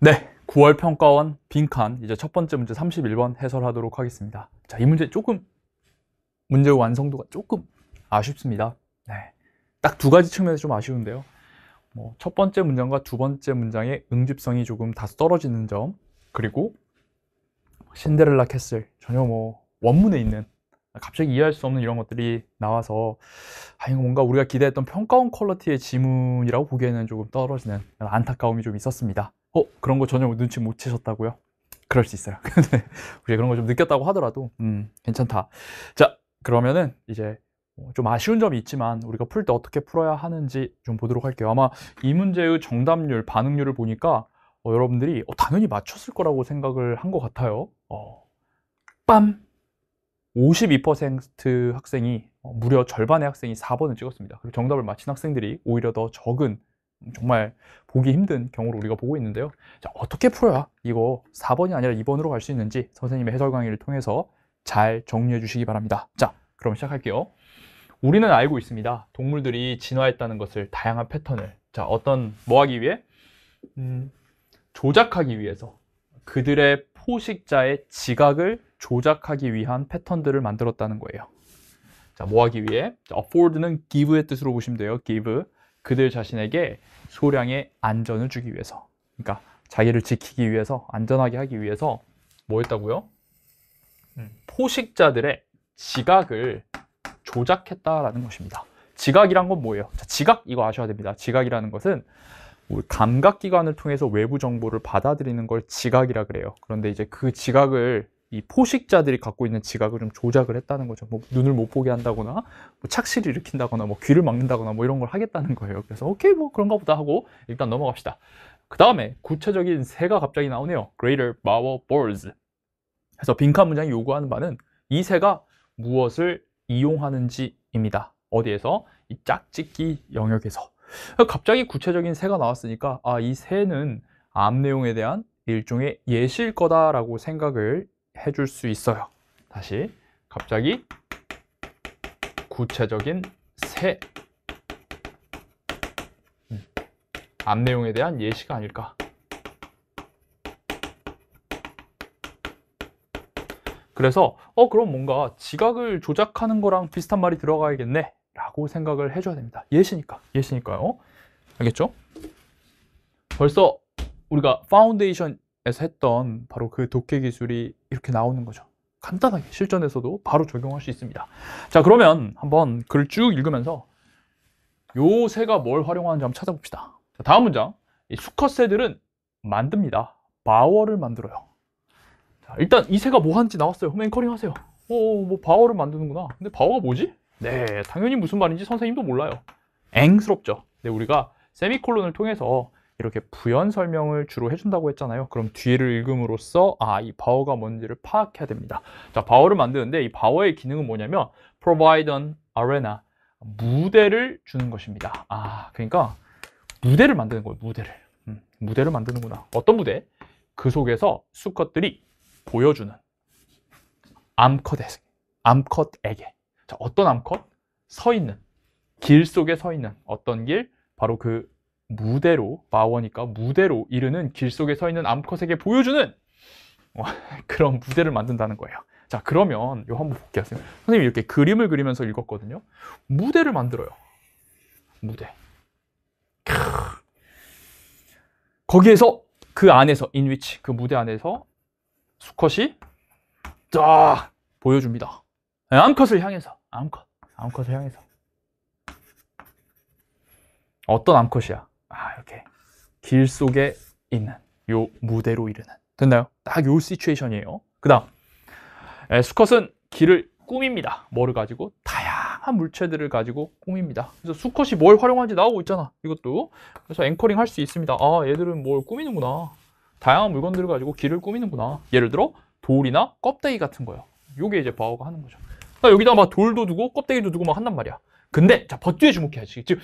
네, 9월 평가원 빈칸 이제 첫 번째 문제 31번 해설하도록 하겠습니다. 자, 이 문제 조금 문제 완성도가 조금 아쉽습니다. 네, 딱 두 가지 측면에서 좀 아쉬운데요. 첫 번째 문장과 두 번째 문장의 응집성이 조금 다소 떨어지는 점, 그리고 신데렐라 캐슬 전혀 원문에 있는 갑자기 이해할 수 없는 이런 것들이 나와서 이거 뭔가 우리가 기대했던 평가원 퀄리티의 지문이라고 보기에는 조금 떨어지는 안타까움이 좀 있었습니다. 그런 거 전혀 눈치 못 채셨다고요? 그럴 수 있어요. 근데 우리가 그런 거 좀 느꼈다고 하더라도 괜찮다. 자, 그러면은 이제 좀 아쉬운 점이 있지만 우리가 풀 때 어떻게 풀어야 하는지 좀 보도록 할게요. 아마 이 문제의 정답률, 반응률을 보니까 여러분들이 당연히 맞췄을 거라고 생각을 한 것 같아요. 빰! 52% 학생이 무려 절반의 학생이 4번을 찍었습니다. 그리고 정답을 맞힌 학생들이 오히려 더 적은, 정말 보기 힘든 경우를 우리가 보고 있는데요. 자, 어떻게 풀어야 이거 4번이 아니라 2번으로 갈 수 있는지 선생님의 해설 강의를 통해서 잘 정리해 주시기 바랍니다. 자, 그럼 시작할게요. 우리는 알고 있습니다. 동물들이 진화했다는 것을, 다양한 패턴을. 자, 뭐 하기 위해? 조작하기 위해서 그들의 포식자의 지각을 조작하기 위한 패턴들을 만들었다는 거예요. 자, 뭐 하기 위해? 자, afford는 give의 뜻으로 보시면 돼요. give. 그들 자신에게 소량의 안전을 주기 위해서. 그러니까 자기를 지키기 위해서, 안전하게 하기 위해서 뭐 했다고요? 포식자들의 지각을 조작했다라는 것입니다. 지각이란 건 뭐예요? 자, 지각 이거 아셔야 됩니다. 지각이라는 것은 우리 감각기관을 통해서 외부 정보를 받아들이는 걸 지각이라 그래요. 그런데 이제 그 지각을, 이 포식자들이 갖고 있는 지각을 좀 조작을 했다는 거죠. 눈을 못 보게 한다거나, 착시를 일으킨다거나, 귀를 막는다거나, 이런 걸 하겠다는 거예요. 그래서 오케이, 그런가 보다 하고 일단 넘어갑시다. 그 다음에 구체적인 새가 갑자기 나오네요. Greater Bower Birds. 그래서 빈칸 문장이 요구하는 바는 이 새가 무엇을 이용하는지입니다. 어디에서? 이 짝짓기 영역에서. 갑자기 구체적인 새가 나왔으니까 이 새는 암 내용에 대한 일종의 예시일 거다라고 생각을 해줄 수 있어요. 다시, 갑자기 구체적인 새, 암 내용에 대한 예시가 아닐까. 그래서 그럼 뭔가 지각을 조작하는 거랑 비슷한 말이 들어가야겠네 라고 생각을 해줘야 됩니다. 예시니까요. 알겠죠? 벌써 우리가 파운데이션에서 했던 바로 그 독해 기술이 이렇게 나오는 거죠. 간단하게 실전에서도 바로 적용할 수 있습니다. 자, 그러면 한번 글을 쭉 읽으면서 요 새가 뭘 활용하는지 한번 찾아봅시다. 자, 다음 문장. 이 수컷 새들은 만듭니다. 바워를 만들어요. 자, 일단 이 새가 뭐 하는지 나왔어요. 홈 앵커링 하세요. 바워를 만드는구나. 근데 바워가 뭐지? 네, 당연히 무슨 말인지 선생님도 몰라요. 앵스럽죠. 근데 우리가 세미콜론을 통해서 이렇게 부연 설명을 주로 해준다고 했잖아요. 그럼 뒤를 읽음으로써 이 바워가 뭔지를 파악해야 됩니다. 자, 바워를 만드는데 이 바워의 기능은 뭐냐면 provide an arena, 무대를 주는 것입니다. 그러니까 무대를 만드는 거예요. 무대를 만드는구나. 어떤 무대? 그 속에서 수컷들이 보여주는 암컷에게. 자, 어떤 암컷? 길 속에 서 있는 어떤 길? 바로 그 무대로, 바워니까 무대로 이르는 길 속에 서 있는 암컷에게 보여주는 그런 무대를 만든다는 거예요. 자, 그러면 이거 한번 볼게요. 선생님이 이렇게 그림을 그리면서 읽었거든요. 무대를 만들어요. 무대. 거기에서 그 안에서, 그 무대 안에서 수컷이 쫙 보여줍니다. 암컷을 향해서. 암컷을 향해서. 어떤 암컷이야? 이렇게 길 속에 있는 요 무대로 이르는. 됐나요? 딱 요 시츄에이션이에요. 그 다음, 수컷은 길을 꾸밉니다. 뭐를 가지고? 다양한 물체들을 가지고 꾸밉니다. 그래서 수컷이 뭘 활용하는지 나오고 있잖아. 이것도. 그래서 앵커링 할 수 있습니다. 얘들은 뭘 꾸미는구나. 다양한 물건들을 가지고 길을 꾸미는구나. 예를 들어 돌이나 껍데기 같은 거요. 요게 이제 바워가 하는 거죠. 여기다 막 돌도 두고 껍데기도 두고 막 한단 말이야. 근데 자, 버뒤에 주목해야지. 지금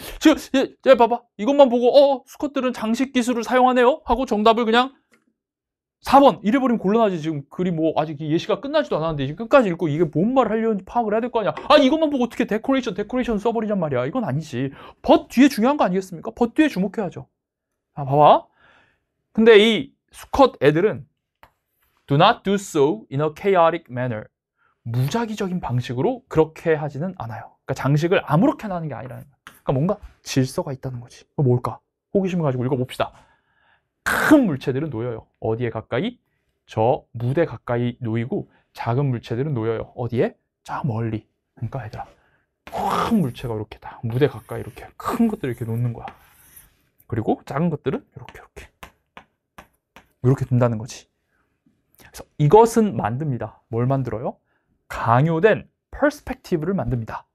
봐봐. 이것만 보고 수컷들은 장식 기술을 사용하네요 하고 정답을 그냥 4번 이래버리면 곤란하지. 지금 글이 아직 예시가 끝나지도 않았는데 지금 끝까지 읽고 이게 뭔 말을 하려는지 파악을 해야 될 거 아니야. 이것만 보고 어떻게 데코레이션 써버리란 말이야. 이건 아니지. 벗 뒤에 중요한 거 아니겠습니까? 벗 뒤에 주목해야죠. 봐봐. 근데 이 수컷 애들은 do not do so in a chaotic manner. 무작위적인 방식으로 그렇게 하지는 않아요. 그러니까 장식을 아무렇게나 하는 게 아니라는 거예요. 그러니까 뭔가 질서가 있다는 거지. 뭘까? 호기심 가지고 읽어봅시다. 큰 물체들은 놓여요. 어디에 가까이? 저 무대 가까이 놓이고 작은 물체들은 놓여요. 어디에? 저 멀리. 그러니까 얘들아, 큰 물체가 이렇게 다 무대 가까이 이렇게 큰 것들을 이렇게 놓는 거야. 그리고 작은 것들은 이렇게 둔다는 거지. 그래서 이것은 만듭니다. 뭘 만들어요? 강요된 퍼스펙티브를 만듭니다.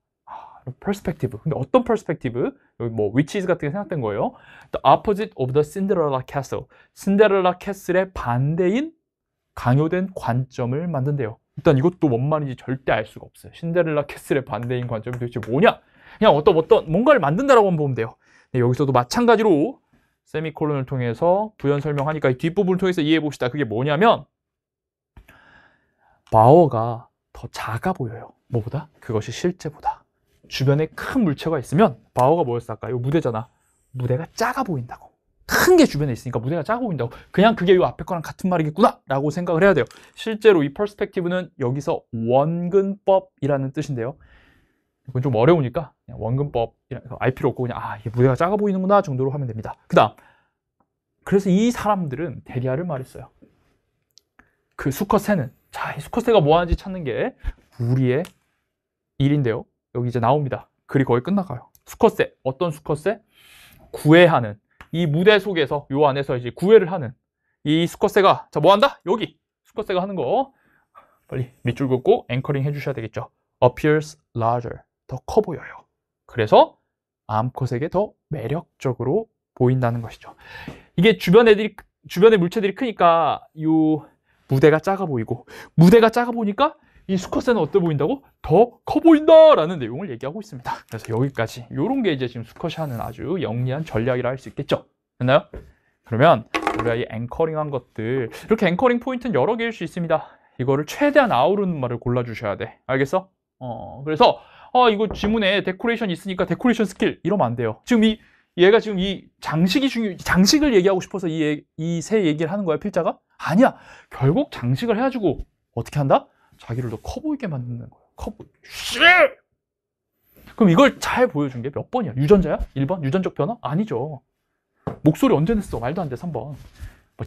퍼스펙티브. 근데 어떤 퍼스펙티브? 여기 뭐 which is 같은 게 생각된 거예요. The opposite of the Cinderella Castle. 신데렐라 캐슬의 반대인 강요된 관점을 만든대요. 일단 이것도 뭔 말인지 절대 알 수가 없어요. 신데렐라 캐슬의 반대인 관점이 도대체 뭐냐? 그냥 어떤 뭔가를 만든다라고 한번 보면 돼요. 네, 여기서도 마찬가지로 세미콜론을 통해서 부연 설명하니까 이 뒷부분을 통해서 이해해 봅시다. 그게 뭐냐면 바워가 더 작아 보여요. 뭐보다? 그것이 실제보다. 주변에 큰 물체가 있으면 바워가 뭐였어? 아까? 이거 무대잖아. 무대가 작아 보인다고. 큰 게 주변에 있으니까 무대가 작아 보인다고. 그냥 그게 이 앞에 거랑 같은 말이겠구나 라고 생각을 해야 돼요. 실제로 이 퍼스펙티브는 여기서 원근법이라는 뜻인데요. 이건 좀 어려우니까 그냥 원근법 알 필요 없고 그냥 이게 무대가 작아 보이는구나 정도로 하면 됩니다. 그 다음, 그래서 이 사람들은 데리아를 말했어요. 그 수컷새는, 자, 이 수컷새가 뭐 하는지 찾는 게 우리의 일인데요. 여기 이제 나옵니다. 글이 거의 끝나가요. 수컷새, 어떤 수컷새? 구애하는, 이 무대 속에서 요 안에서 이제 구애를 하는 이 수컷새가, 자, 뭐 한다? 여기 수컷새가 하는 거 빨리 밑줄 긋고 앵커링 해주셔야 되겠죠. appears larger, 더 커 보여요. 그래서 암컷에게 더 매력적으로 보인다는 것이죠. 이게 주변의 물체들이 크니까 요 무대가 작아 보이고, 무대가 작아 보니까 이 수컷새는 어때 보인다고? 더 커 보인다라는 내용을 얘기하고 있습니다. 그래서 여기까지, 요런 게 이제 지금 수컷이 하는 아주 영리한 전략이라 할 수 있겠죠. 됐나요? 그러면 우리가 이 앵커링한 것들, 이렇게 앵커링 포인트는 여러 개일 수 있습니다. 이거를 최대한 아우르는 말을 골라주셔야 돼. 알겠어? 그래서 이거 지문에 데코레이션 있으니까 데코레이션 스킬 이러면 안 돼요. 지금 얘가 지금 이 장식을 얘기하고 싶어서 이 새 얘기를 하는 거야, 필자가? 아니야. 결국 장식을 해가지고 어떻게 한다? 자기를 더 커 보이게 만드는 거야. 커 보이게. 그럼 이걸 잘 보여준 게 몇 번이야? 유전자야? 1번? 유전적 변화? 아니죠. 목소리 언제 냈어? 말도 안 돼, 3번. 뭐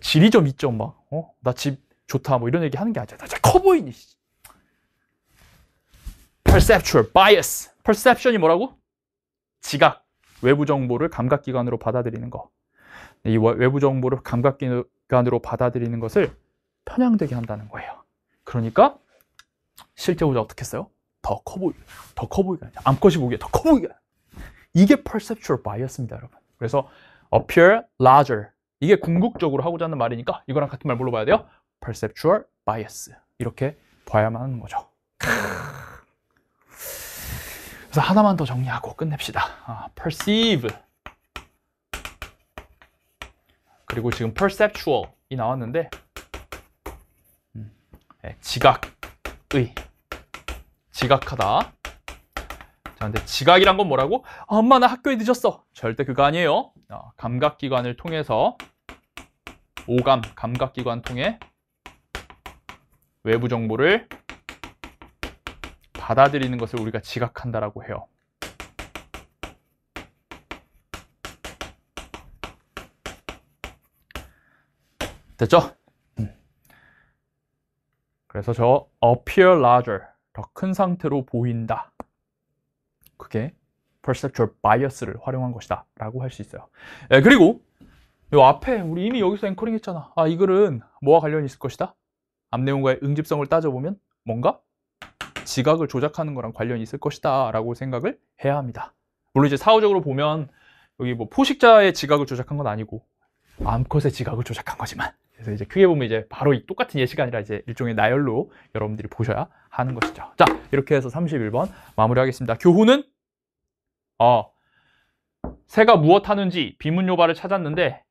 지리점 2점 막, 나 집 좋다, 뭐 이런 얘기 하는 게 아니야. 나 잘 커 보이니. Perceptual bias. Perception이 뭐라고? 지각. 외부 정보를 감각기관으로 받아들이는 거. 이 외부 정보를 감각기관으로 받아들이는 것을 편향되게 한다는 거예요. 그러니까 실제보다 어떻게 했어요? 더 커 보이게. 암컷이 보기에 더 커 보이게. 이게 perceptual bias입니다, 여러분. 그래서 appear larger. 이게 궁극적으로 하고자 하는 말이니까 이거랑 같은 말 뭘로 봐야 돼요? perceptual bias. 이렇게 봐야만 하는 거죠. 그래서 하나만 더 정리하고 끝냅시다. perceive. 그리고 지금 perceptual이 나왔는데 지각하다. 자, 근데 지각이란 건 뭐라고? 엄마, 나 학교에 늦었어. 절대 그거 아니에요. 감각기관을 통해서 오감, 감각기관 통해 외부 정보를 받아들이는 것을 우리가 지각한다라고 해요. 됐죠? 그래서 저 appear larger, 더 큰 상태로 보인다. 그게 perceptual bias를 활용한 것이다 라고 할 수 있어요. 그리고 요 앞에 우리 이미 여기서 앵커링 했잖아. 이 글은 뭐와 관련이 있을 것이다? 앞 내용과의 응집성을 따져보면 뭔가 지각을 조작하는 거랑 관련이 있을 것이다 라고 생각을 해야 합니다. 물론 이제 사후적으로 보면 여기 뭐 포식자의 지각을 조작한 건 아니고 암컷의 지각을 조작한 거지만, 그래서 이제 크게 보면 이제 바로 이 똑같은 예시가 아니라 이제 일종의 나열로 여러분들이 보셔야 하는 것이죠. 자, 이렇게 해서 31번 마무리하겠습니다. 교훈은 새가 무엇 하는지 비문요발을 찾았는데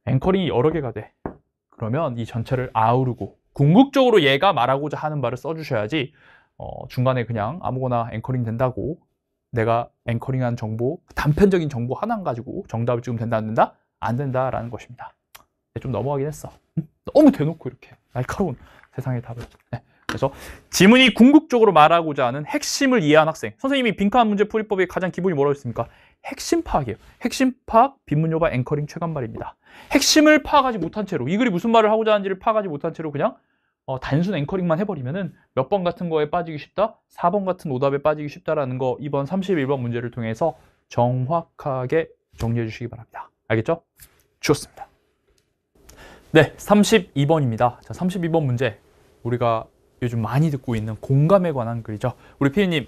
앵커링이 여러 개가 돼. 그러면 이 전체를 아우르고 궁극적으로 얘가 말하고자 하는 말을 써주셔야지 중간에 그냥 아무거나 앵커링 된다고 내가 앵커링한 정보, 단편적인 정보 하나 가지고 정답을 찍으면 된다, 안 된다? 안 된다라는 것입니다. 좀 넘어가긴 했어. 너무 대놓고 이렇게 날카로운 세상의 답을. 네. 그래서 지문이 궁극적으로 말하고자 하는 핵심을 이해한 학생. 선생님이 빈칸 문제 풀이법의 가장 기본이 뭐라고 했습니까? 핵심 파악이에요. 핵심 파악, 빈문요바 앵커링 최간말입니다. 핵심을 파악하지 못한 채로 이 글이 무슨 말을 하고자 하는지를 파악하지 못한 채로 그냥 단순 앵커링만 해버리면은 몇 번 같은 거에 빠지기 쉽다? 4번 같은 오답에 빠지기 쉽다라는 거 이번 31번 문제를 통해서 정확하게 정리해 주시기 바랍니다. 알겠죠? 좋습니다. 네, 32번입니다. 자, 32번 문제. 우리가 요즘 많이 듣고 있는 공감에 관한 글이죠. 우리 피디님,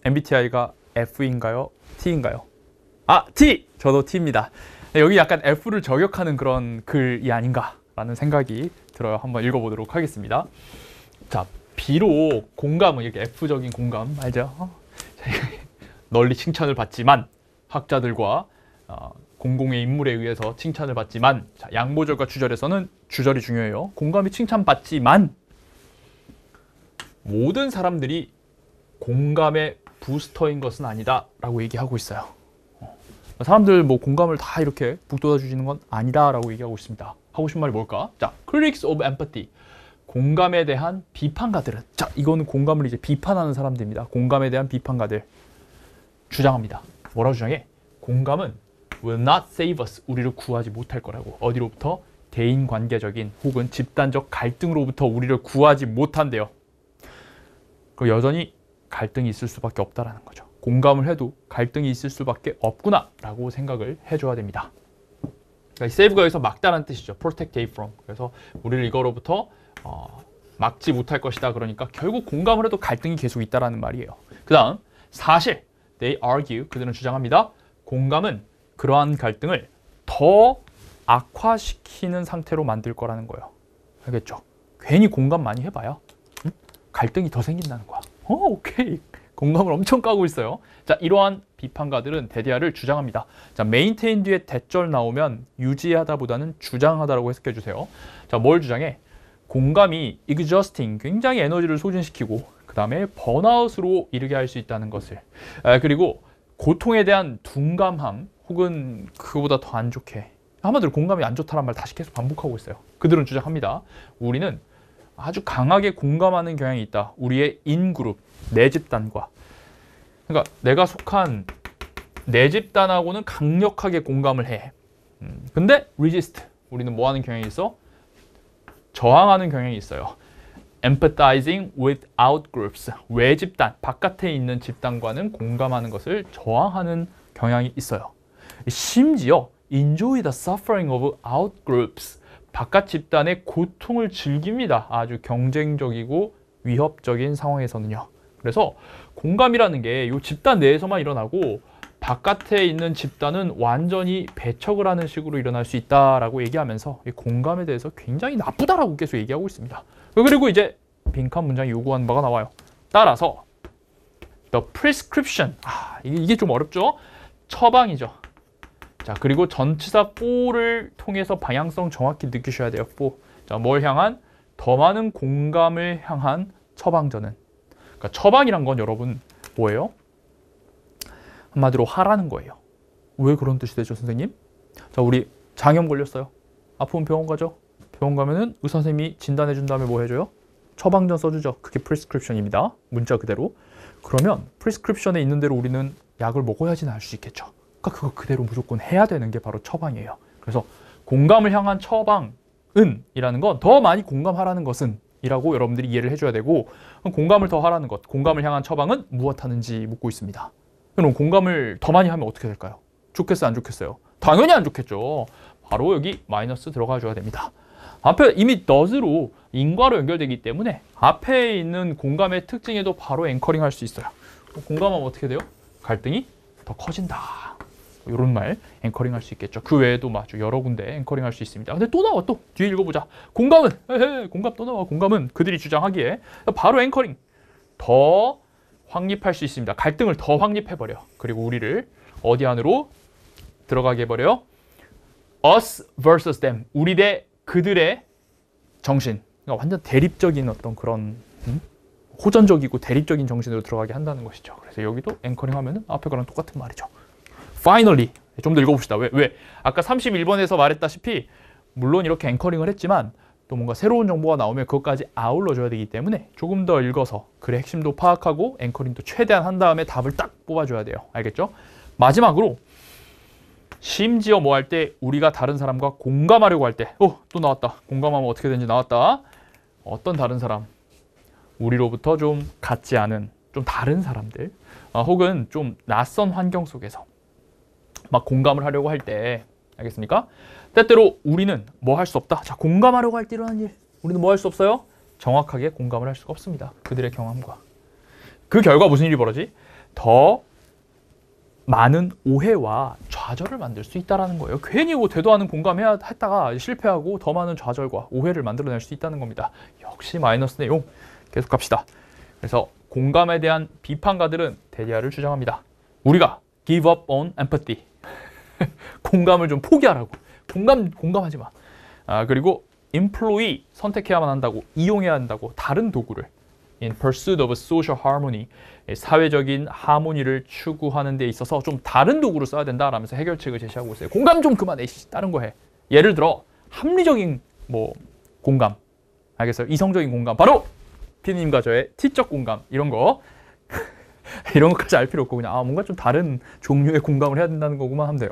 MBTI가 F인가요? T인가요? 아, T! 저도 T입니다. 네, 여기 약간 F를 저격하는 그런 글이 아닌가라는 생각이 들어요. 한번 읽어보도록 하겠습니다. 자, 비록 공감은 이렇게 F적인 공감, 알죠? 널리 칭찬을 받지만 학자들과 공공의 인물에 의해서 칭찬을 받지만 자, 양보절과 주절에서는 주절이 중요해요. 공감이 칭찬받지만 모든 사람들이 공감의 부스터인 것은 아니다 라고 얘기하고 있어요. 사람들 뭐 공감을 다 이렇게 북돋아 주시는 건 아니다 라고 얘기하고 있습니다. 하고 싶은 말이 뭘까? 자, critics of empathy. 공감에 대한 비판가들은 자, 이거는 공감을 이제 비판하는 사람들입니다. 공감에 대한 비판가들 주장합니다. 뭐라고 주장해? 공감은 will not save us. 우리를 구하지 못할 거라고. 어디로부터? 대인관계적인 혹은 집단적 갈등으로부터 우리를 구하지 못한대요. 그 여전히 갈등이 있을 수밖에 없다라는 거죠. 공감을 해도 갈등이 있을 수밖에 없구나 라고 생각을 해줘야 됩니다. 그러니까 save가 여기서 막다라는 뜻이죠. protect from. 그래서 우리를 이거로부터 막지 못할 것이다. 그러니까 결국 공감을 해도 갈등이 계속 있다라는 말이에요. 그 다음 사실 they argue. 그들은 주장합니다. 공감은 그러한 갈등을 더 악화시키는 상태로 만들 거라는 거예요. 알겠죠? 괜히 공감 많이 해봐야 갈등이 더 생긴다는 거야. 오케이. 공감을 엄청 까고 있어요. 자, 이러한 비판가들은 대대화를 주장합니다. 자, maintain 뒤에 대절 나오면 유지하다보다는 주장하다라고 해석해 주세요. 자, 뭘 주장해? 공감이 exhausting, 굉장히 에너지를 소진시키고 그 다음에 번아웃으로 이르게 할 수 있다는 것을 그리고 고통에 대한 둔감함 혹은 그거보다 더 안 좋게 한마디로 공감이 안 좋다는 말 다시 계속 반복하고 있어요. 그들은 주장합니다. 우리는 아주 강하게 공감하는 경향이 있다. 우리의 인그룹, 내 집단과. 그러니까 내가 속한 내 집단하고는 강력하게 공감을 해. 근데 resist, 우리는 뭐 하는 경향이 있어? 저항하는 경향이 있어요. empathizing with out groups, 외 집단, 바깥에 있는 집단과는 공감하는 것을 저항하는 경향이 있어요. 심지어 enjoy the suffering of out groups, 바깥 집단의 고통을 즐깁니다. 아주 경쟁적이고 위협적인 상황에서는요. 그래서 공감이라는 게 이 집단 내에서만 일어나고 바깥에 있는 집단은 완전히 배척을 하는 식으로 일어날 수 있다라고 얘기하면서 이 공감에 대해서 굉장히 나쁘다라고 계속 얘기하고 있습니다. 그리고 이제 빈칸 문장이 요구하는 바가 나와요. 따라서 the prescription, 이게 좀 어렵죠? 처방이죠. 자, 그리고 전치사 for를 통해서 방향성 정확히 느끼셔야 돼요. for. 자, 뭘 향한? 더 많은 공감을 향한 처방전은. 그러니까 처방이란 건 여러분 뭐예요? 한마디로 하라는 거예요. 왜 그런 뜻이 되죠, 선생님? 자, 우리 장염 걸렸어요. 아프면 병원 가죠. 병원 가면은 의사 선생님이 진단해 준 다음에 뭐 해줘요? 처방전 써주죠. 그게 프리스크립션입니다. 문자 그대로. 그러면 프리스크립션에 있는 대로 우리는 약을 먹어야지는 알 수 있겠죠. 그러니까 그거 그대로 무조건 해야 되는 게 바로 처방이에요. 그래서 공감을 향한 처방은 이라는 건 더 많이 공감하라는 것은 이라고 여러분들이 이해를 해줘야 되고, 공감을 더 하라는 것, 공감을 향한 처방은 무엇하는지 묻고 있습니다. 그럼 공감을 더 많이 하면 어떻게 될까요? 좋겠어요, 안 좋겠어요? 당연히 안 좋겠죠. 바로 여기 마이너스 들어가 줘야 됩니다. 앞에 이미 does로 인과로 연결되기 때문에 앞에 있는 공감의 특징에도 바로 앵커링 할 수 있어요. 공감하면 어떻게 돼요? 갈등이 더 커진다. 이런 말 앵커링 할 수 있겠죠. 그 외에도 아주 여러 군데 앵커링 할 수 있습니다. 근데 또 나와, 또 뒤에 읽어보자. 공감은 공감 또 나와. 공감은 그들이 주장하기에 바로 앵커링 더 확립할 수 있습니다. 갈등을 더 확립해버려. 그리고 우리를 어디 안으로 들어가게 해버려요? us versus them, 우리 대 그들의 정신. 그러니까 완전 대립적인 어떤 그런 호전적이고 대립적인 정신으로 들어가게 한다는 것이죠. 그래서 여기도 앵커링 하면은 앞에 거랑 똑같은 말이죠. Finally, 좀 더 읽어봅시다. 왜? 아까 31번에서 말했다시피 물론 이렇게 앵커링을 했지만 또 뭔가 새로운 정보가 나오면 그것까지 아울러줘야 되기 때문에 조금 더 읽어서 글의 핵심도 파악하고 앵커링도 최대한 한 다음에 답을 딱 뽑아줘야 돼요. 알겠죠? 마지막으로 심지어 뭐 할 때 우리가 다른 사람과 공감하려고 할 때 또 나왔다. 공감하면 어떻게 되는지 나왔다. 어떤 다른 사람, 우리로부터 좀 같지 않은 좀 다른 사람들 혹은 좀 낯선 환경 속에서 막 공감을 하려고 할 때 알겠습니까? 때때로 우리는 뭐 할 수 없다. 자, 공감하려고 할 때 일어나는 일. 우리는 뭐 할 수 없어요? 정확하게 공감을 할 수가 없습니다. 그들의 경험과. 그 결과 무슨 일이 벌어지? 더 많은 오해와 좌절을 만들 수 있다는 거예요. 괜히 뭐 되도 않은 공감해야 했다가 실패하고 더 많은 좌절과 오해를 만들어낼 수 있다는 겁니다. 역시 마이너스 내용. 계속 갑시다. 그래서 공감에 대한 비판가들은 대리아를 주장합니다. 우리가 give up on empathy. 공감을 좀 포기하라고. 공감하지 마. 그리고 employee 선택해야만 한다고, 이용해야 한다고 다른 도구를 in pursuit of social harmony 사회적인 하모니를 추구하는 데 있어서 좀 다른 도구를 써야 된다라면서 해결책을 제시하고 있어요. 공감 좀 그만해. 다른 거 해. 예를 들어 합리적인 뭐 공감. 알겠어요? 이성적인 공감. 바로 피디님과 저의 T적 공감 이런 거. 이런 것까지 알 필요 없고 그냥 뭔가 좀 다른 종류의 공감을 해야 된다는 거구만 하면 돼요.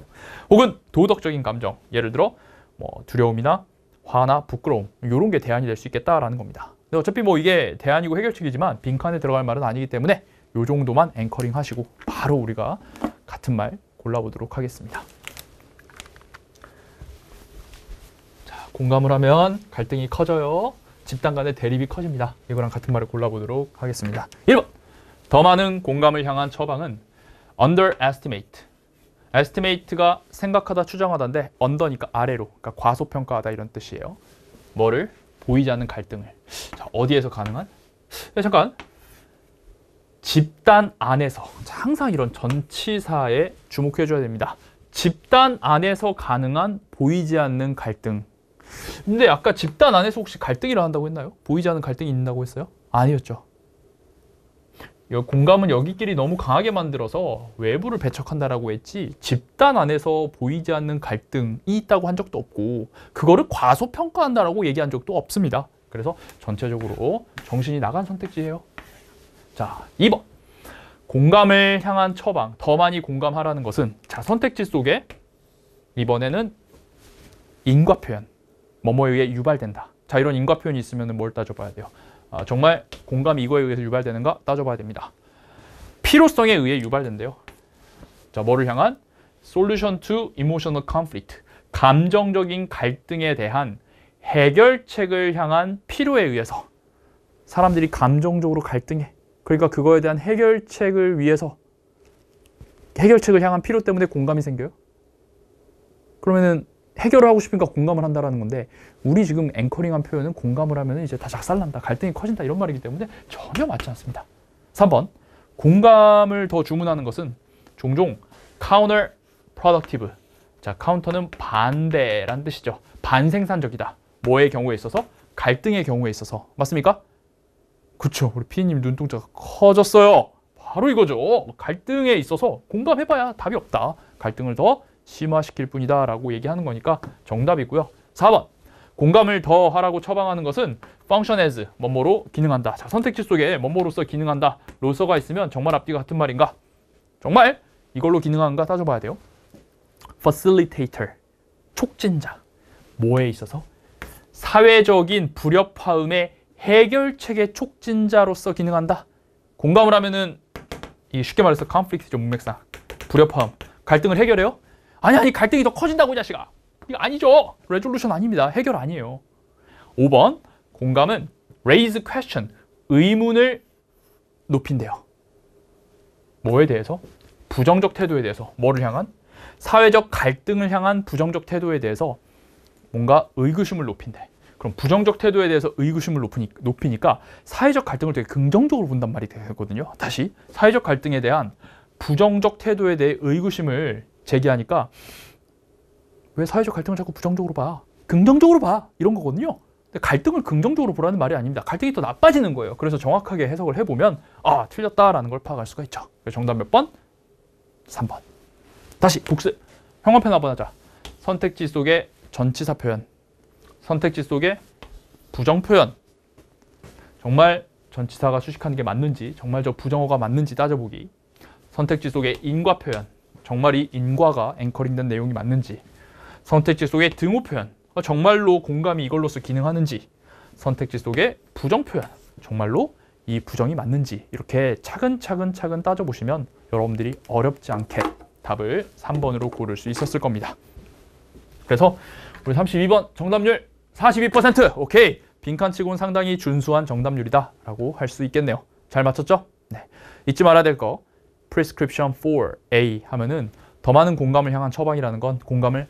혹은 도덕적인 감정, 예를 들어 뭐 두려움이나 화나 부끄러움 이런 게 대안이 될 수 있겠다라는 겁니다. 근데 어차피 뭐 이게 대안이고 해결책이지만 빈칸에 들어갈 말은 아니기 때문에 이 정도만 앵커링 하시고 바로 우리가 같은 말 골라보도록 하겠습니다. 자, 공감을 하면 갈등이 커져요. 집단 간의 대립이 커집니다. 이거랑 같은 말을 골라보도록 하겠습니다. 1번. 더 많은 공감을 향한 처방은 underestimate. estimate가 생각하다, 추정하다인데 under니까 아래로, 그러니까 과소평가하다 이런 뜻이에요. 뭐를? 보이지 않는 갈등을. 자, 어디에서 가능한? 잠깐. 집단 안에서. 자, 항상 이런 전치사에 주목해줘야 됩니다. 집단 안에서 가능한 보이지 않는 갈등. 근데 아까 집단 안에서 혹시 갈등이 일어난다고 했나요? 보이지 않는 갈등이 있다고 했어요? 아니었죠. 공감은 여기끼리 너무 강하게 만들어서 외부를 배척한다라고 했지 집단 안에서 보이지 않는 갈등이 있다고 한 적도 없고 그거를 과소평가한다라고 얘기한 적도 없습니다. 그래서 전체적으로 정신이 나간 선택지예요. 자, 2번. 공감을 향한 처방, 더 많이 공감하라는 것은 자, 선택지 속에 이번에는 인과 표현, 뭐뭐에 의해 유발된다. 자, 이런 인과 표현이 있으면 뭘 따져봐야 돼요? 정말 공감이 이거에 의해서 유발되는가 따져봐야 됩니다. 필요성에 의해 유발된대요. 자, 뭐를 향한? Solution to emotional conflict. 감정적인 갈등에 대한 해결책을 향한 필요에 의해서 사람들이 감정적으로 갈등해. 그러니까 그거에 대한 해결책을 위해서 해결책을 향한 필요 때문에 공감이 생겨요. 그러면은 해결을 하고 싶으니까 공감을 한다라는 건데 우리 지금 앵커링한 표현은 공감을 하면 이제 다 작살난다, 갈등이 커진다 이런 말이기 때문에 전혀 맞지 않습니다. 3번. 공감을 더 주문하는 것은 종종 counter productive. 자, 카운터는 반대란 뜻이죠. 반생산적이다. 뭐의 경우에 있어서? 갈등의 경우에 있어서. 맞습니까? 그쵸. 우리 피디님 눈동자가 커졌어요. 바로 이거죠. 갈등에 있어서 공감해봐야 답이 없다. 갈등을 더 심화시킬 뿐이다 라고 얘기하는 거니까 정답이고요. 4번. 공감을 더 하라고 처방하는 것은 function as, 뭐뭐로 기능한다. 자, 선택지 속에 뭐뭐로서 기능한다. 로서가 있으면 정말 앞뒤가 같은 말인가? 정말 이걸로 기능하는가 따져봐야 돼요. facilitator, 촉진자. 뭐에 있어서? 사회적인 불협화음의 해결책의 촉진자로서 기능한다. 공감을 하면은 이 쉽게 말해서 conflict죠, 문맥상. 불협화음. 갈등을 해결해요? 아니 갈등이 더 커진다고 이 자식아. 이거 아니죠. 레졸루션 아닙니다. 해결 아니에요. 5번. 공감은 raise question. 의문을 높인대요. 뭐에 대해서? 부정적 태도에 대해서. 뭐를 향한? 사회적 갈등을 향한 부정적 태도에 대해서 뭔가 의구심을 높인대. 그럼 부정적 태도에 대해서 의구심을 높이니까 사회적 갈등을 되게 긍정적으로 본단 말이 되거든요. 다시 사회적 갈등에 대한 부정적 태도에 대해 의구심을 제기하니까 왜 사회적 갈등을 자꾸 부정적으로 봐? 긍정적으로 봐. 이런 거거든요. 근데 갈등을 긍정적으로 보라는 말이 아닙니다. 갈등이 더 나빠지는 거예요. 그래서 정확하게 해석을 해보면 틀렸다라는 걸 파악할 수가 있죠. 정답 몇 번? 3번. 다시 복습. 형광펜 한번 하자. 선택지 속에 전치사 표현. 선택지 속에 부정 표현. 정말 전치사가 수식하는 게 맞는지, 정말 저 부정어가 맞는지 따져보기. 선택지 속에 인과 표현. 정말 이 인과가 앵커링된 내용이 맞는지. 선택지 속에 등호 표현. 정말로 공감이 이걸로서 기능하는지. 선택지 속에 부정 표현. 정말로 이 부정이 맞는지. 이렇게 차근차근 따져보시면 여러분들이 어렵지 않게 답을 3번으로 고를 수 있었을 겁니다. 그래서 우리 32번 정답률 42%. 오케이. 빈칸치고는 상당히 준수한 정답률이다 라고 할 수 있겠네요. 잘 맞췄죠? 네. 잊지 말아야 될 거. prescription for A 하면은 더 많은 공감을 향한 처방이라는 건 공감을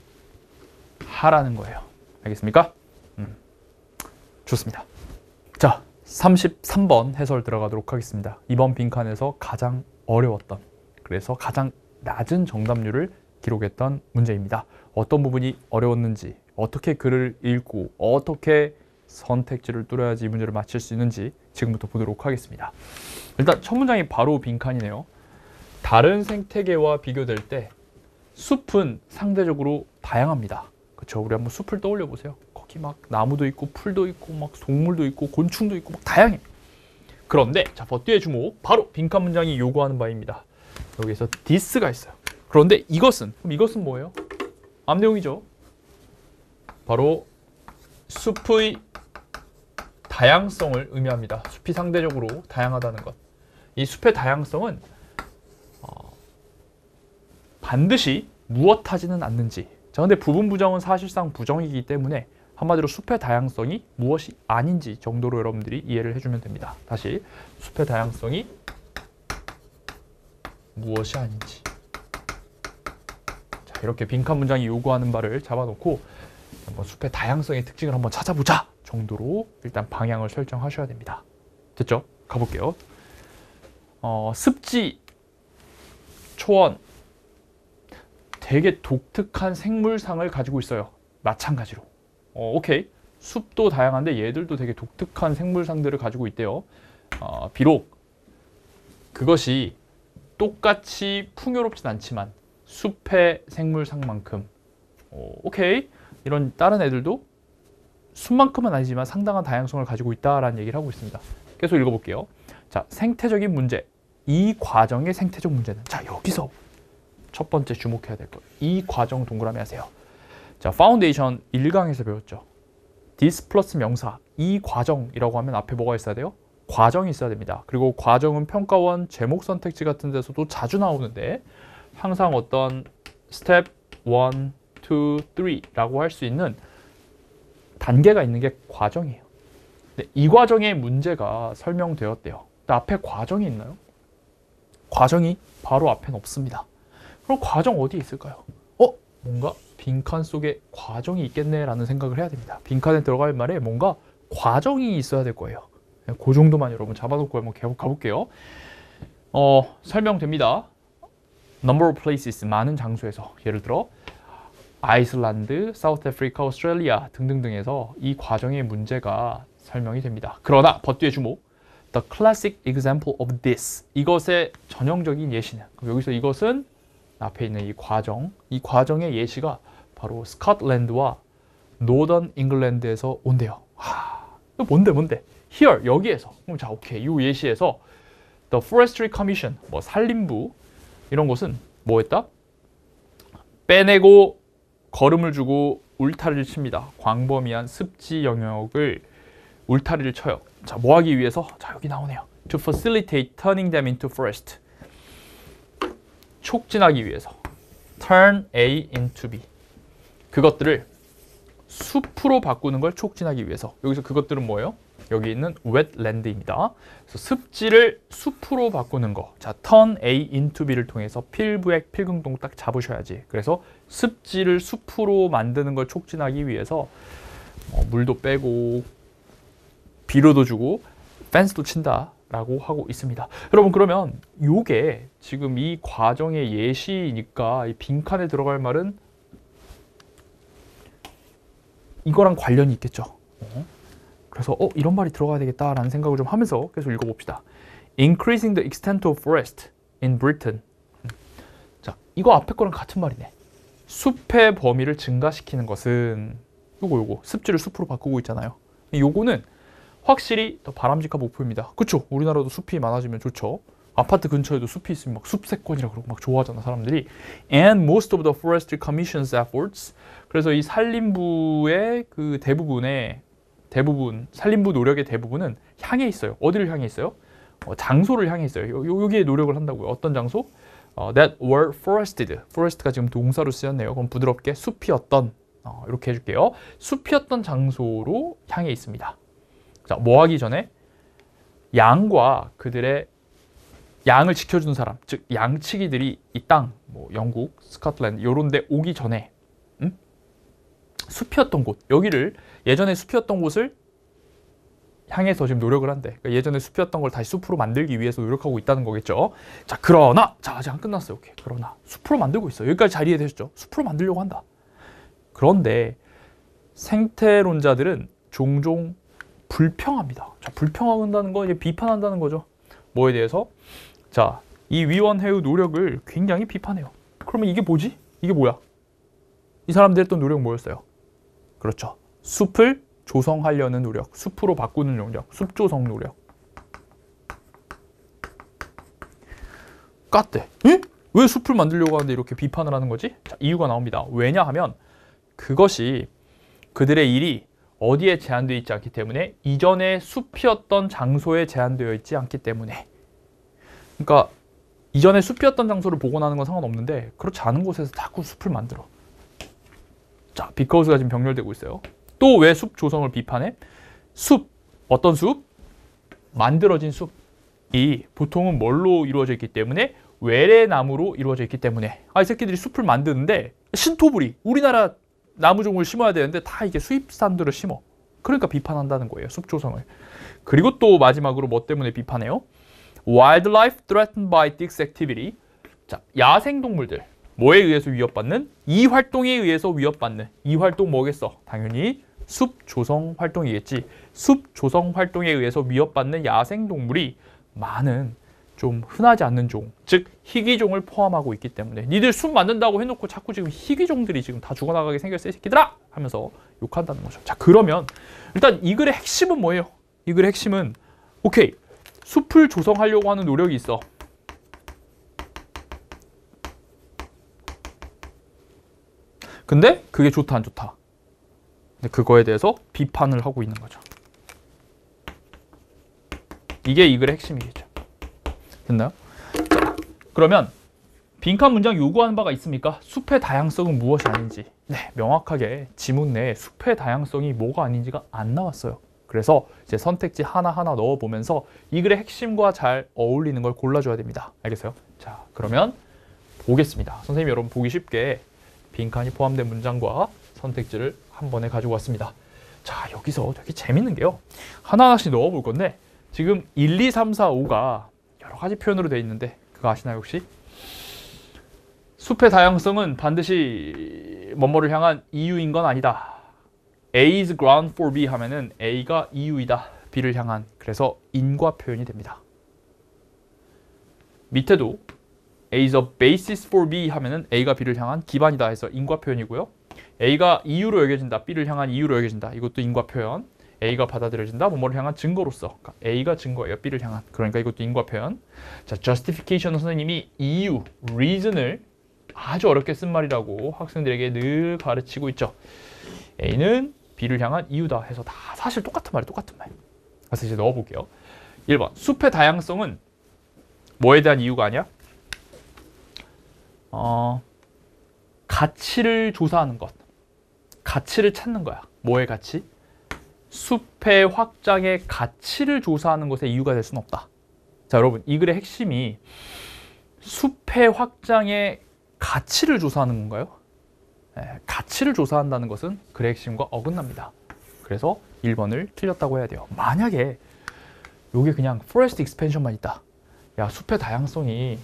하라는 거예요. 알겠습니까? 좋습니다. 자, 33번 해설 들어가도록 하겠습니다. 이번 빈칸에서 가장 어려웠던, 그래서 가장 낮은 정답률을 기록했던 문제입니다. 어떤 부분이 어려웠는지, 어떻게 글을 읽고 어떻게 선택지를 뚫어야지 이 문제를 맞힐 수 있는지 지금부터 보도록 하겠습니다. 일단 첫 문장이 바로 빈칸이네요. 다른 생태계와 비교될 때 숲은 상대적으로 다양합니다. 그렇죠? 우리 한번 숲을 떠올려 보세요. 거기 막 나무도 있고 풀도 있고 막 동물도 있고 곤충도 있고 막 다양해. 그런데 자, 뒤에 주목. 바로 빈칸 문장이 요구하는 바입니다. 여기서 this가 있어요. 그런데 이것은, 그럼 이것은 뭐예요? 앞 내용이죠. 바로 숲의 다양성을 의미합니다. 숲이 상대적으로 다양하다는 것. 이 숲의 다양성은 반드시 무엇하지는 않는지. 자, 근데 부분 부정은 사실상 부정이기 때문에 한마디로 숲의 다양성이 무엇이 아닌지 정도로 여러분들이 이해를 해주면 됩니다. 다시 숲의 다양성이 무엇이 아닌지. 자, 이렇게 빈칸 문장이 요구하는 바를 잡아놓고 한번 숲의 다양성의 특징을 한번 찾아보자 정도로 일단 방향을 설정하셔야 됩니다. 됐죠? 가볼게요. 습지, 초원, 되게 독특한 생물상을 가지고 있어요. 마찬가지로. 오케이. 숲도 다양한데 얘들도 되게 독특한 생물상들을 가지고 있대요. 비록 그것이 똑같이 풍요롭진 않지만 숲의 생물상만큼 오케이. 이런 다른 애들도 숲만큼은 아니지만 상당한 다양성을 가지고 있다라는 얘기를 하고 있습니다. 계속 읽어볼게요. 자, 생태적인 문제. 이 과정의 생태적 문제는, 자, 여기서 첫 번째 주목해야 될 것. 이 과정 동그라미 하세요. 자, 파운데이션 1강에서 배웠죠. this 플러스 명사, 이 과정이라고 하면 앞에 뭐가 있어야 돼요? 과정이 있어야 됩니다. 그리고 과정은 평가원 제목 선택지 같은 데서도 자주 나오는데 항상 어떤 스텝 1, 2, 3라고 할 수 있는 단계가 있는 게 과정이에요. 근데 이 과정의 문제가 설명되었대요. 근데 앞에 과정이 있나요? 과정이 바로 앞엔 없습니다. 그럼 과정 어디에 있을까요? 뭔가 빈칸 속에 과정이 있겠네 라는 생각을 해야 됩니다. 빈칸에 들어갈 말에 뭔가 과정이 있어야 될 거예요. 그 정도만 여러분 잡아놓고 한번 계속 가볼게요. 설명됩니다. Number of places, 많은 장소에서. 예를 들어 아이슬란드, 사우스 아프리카, 오스트레일리아 등등등에서 이 과정의 문제가 설명이 됩니다. 그러나 뒤에 주목. The classic example of this. 이것의 전형적인 예시는. 그럼 여기서 이것은 앞에 있는 이 과정의 예시가 바로 스코틀랜드와 노던 잉글랜드에서 온대요. 뭔데? Here, 여기에서. 그럼 자, 오케이. 이 예시에서 The Forestry Commission, 산림부 이런 곳은 뭐 했다? 빼내고 걸음을 주고 울타리를 칩니다. 광범위한 습지 영역을 울타리를 쳐요. 자, 뭐 하기 위해서? 자, 여기 나오네요. To facilitate turning them into forest. 촉진하기 위해서. Turn A into B. 그것들을 숲으로 바꾸는 걸 촉진하기 위해서. 여기서 그것들은 뭐예요? 여기 있는 wetland입니다. 그래서 습지를 숲으로 바꾸는 거. 자, turn A into B를 통해서 필부액, 필긍동 딱 잡으셔야지. 그래서 습지를 숲으로 만드는 걸 촉진하기 위해서 물도 빼고 비료도 주고 펜스도 친다 라고 하고 있습니다. 여러분, 그러면 요게 지금 이 과정의 예시니까 이 빈칸에 들어갈 말은 이거랑 관련이 있겠죠. 그래서 이런 말이 들어가야 되겠다라는 생각을 좀 하면서 계속 읽어봅시다. Increasing the extent of forest in Britain. 자, 이거 앞에 거랑 같은 말이네. 숲의 범위를 증가시키는 것은 요거 습지를 숲으로 바꾸고 있잖아요. 요거는 확실히 더 바람직한 목표입니다. 그쵸? 우리나라도 숲이 많아지면 좋죠. 아파트 근처에도 숲이 있으면 막 숲세권이라 그러고 막 좋아하잖아 사람들이. And most of the Forestry Commission's efforts. 그래서 이 산림부의 그 대부분 산림부 노력의 대부분은 향해 있어요. 어디를 향해 있어요? 장소를 향해 있어요. 여기에 노력을 한다고요. 어떤 장소? That were forested. forest가 지금 동사로 쓰였네요. 그럼 부드럽게 숲이었던 이렇게 해줄게요. 숲이었던 장소로 향해 있습니다. 자, 뭐 하기 전에 양과 그들의 양을 지켜주는 사람, 즉 양치기들이 이 땅, 뭐 영국, 스코틀랜드 이런 데 오기 전에 숲이었던 곳, 여기를 예전에 숲이었던 곳을 향해서 지금 노력을 한대. 그러니까 예전에 숲이었던 걸 다시 숲으로 만들기 위해서 노력하고 있다는 거겠죠. 자, 그러나 아직 안 끝났어요. 오케이. 그러나 숲으로 만들고 있어요. 여기까지 잘 이해되셨죠? 숲으로 만들려고 한다. 그런데 생태론자들은 종종 불평합니다. 자, 불평한다는 건 이제 비판한다는 거죠. 뭐에 대해서? 자, 이 위원회의 노력을 굉장히 비판해요. 그러면 이게 뭐지? 이게 뭐야? 이 사람들이 했던 노력은 뭐였어요? 그렇죠. 숲을 조성하려는 노력, 숲으로 바꾸는 노력, 숲 조성 노력. 깠대. 응? 왜 숲을 만들려고 하는데 이렇게 비판을 하는 거지? 자, 이유가 나옵니다. 왜냐하면 그것이 그들의 일이 어디에 제한되어 있지 않기 때문에, 이전에 숲이었던 장소에 제한되어 있지 않기 때문에. 그러니까 이전에 숲이었던 장소를 복원하는 건 상관없는데 그렇지 않은 곳에서 자꾸 숲을 만들어. 자, 비커우스가 지금 병렬되고 있어요. 또 왜 숲 조성을 비판해? 숲, 어떤 숲? 만들어진 숲이 보통은 뭘로 이루어져 있기 때문에? 외래나무로 이루어져 있기 때문에. 이 새끼들이 숲을 만드는데 신토부리, 우리나라 나무종을 심어야 되는데 다 이게 수입산들을 심어. 그러니까 비판한다는 거예요, 숲 조성을. 그리고 또 마지막으로 뭐 때문에 비판해요? Wildlife threatened by this activity. 자, 야생동물들. 뭐에 의해서 위협받는? 이 활동에 의해서 위협받는. 이 활동 뭐겠어? 당연히 숲 조성 활동이겠지. 숲 조성 활동에 의해서 위협받는 야생동물이 많은 좀 흔하지 않는 종, 즉 희귀종을 포함하고 있기 때문에 니들 숲 만든다고 해놓고 자꾸 지금 희귀종들이 지금 다 죽어나가게 생겼어 이 새끼들아! 하면서 욕한다는 거죠. 자, 그러면 일단 이 글의 핵심은 뭐예요? 이 글의 핵심은 오케이, 숲을 조성하려고 하는 노력이 있어. 근데 그게 좋다 안 좋다? 근데 그거에 대해서 비판을 하고 있는 거죠. 이게 이 글의 핵심이겠죠. 됐나요? 자, 그러면 빈칸 문장 요구하는 바가 있습니까? 숲의 다양성은 무엇이 아닌지. 네, 명확하게 지문 내에 숲의 다양성이 뭐가 아닌지가 안 나왔어요. 그래서 이제 선택지 하나하나 넣어보면서 이 글의 핵심과 잘 어울리는 걸 골라줘야 됩니다. 알겠어요? 자, 그러면 보겠습니다. 선생님 여러분 보기 쉽게 빈칸이 포함된 문장과 선택지를 한 번에 가지고 왔습니다. 자, 여기서 되게 재밌는 게요. 하나하나씩 넣어볼 건데 지금 1, 2, 3, 4, 5가 여러 가지 표현으로 되어 있는데 그거 아시나요 혹시? 숲의 다양성은 반드시 뭐뭐를 향한 이유인 건 아니다. A is ground for B 하면은 A가 이유이다. B를 향한. 그래서 인과 표현이 됩니다. 밑에도 A is a basis for B 하면은 A가 B를 향한 기반이다 해서 인과 표현이고요. A가 이유로 여겨진다. B를 향한 이유로 여겨진다. 이것도 인과 표현. A가 받아들여진다. 뭐뭐를 향한 증거로서. 그러니까 A가 증거예요. B를 향한. 그러니까 이것도 인과 표현. 자, justification은 선생님이 이유, reason을 아주 어렵게 쓴 말이라고 학생들에게 늘 가르치고 있죠. A는 B를 향한 이유다 해서 다 사실 똑같은 말이에요. 똑같은 말. 그래서 이제 넣어볼게요. 1번. 숲의 다양성은 뭐에 대한 이유가 아니야? 가치를 조사하는 것. 가치를 찾는 거야. 뭐의 가치? 숲의 확장의 가치를 조사하는 것의 이유가 될 수는 없다. 자, 여러분, 이 글의 핵심이 숲의 확장의 가치를 조사하는 건가요? 네, 가치를 조사한다는 것은 글의 핵심과 어긋납니다. 그래서 1번을 틀렸다고 해야 돼요. 만약에 이게 그냥 forest expansion만 있다. 야, 숲의 다양성이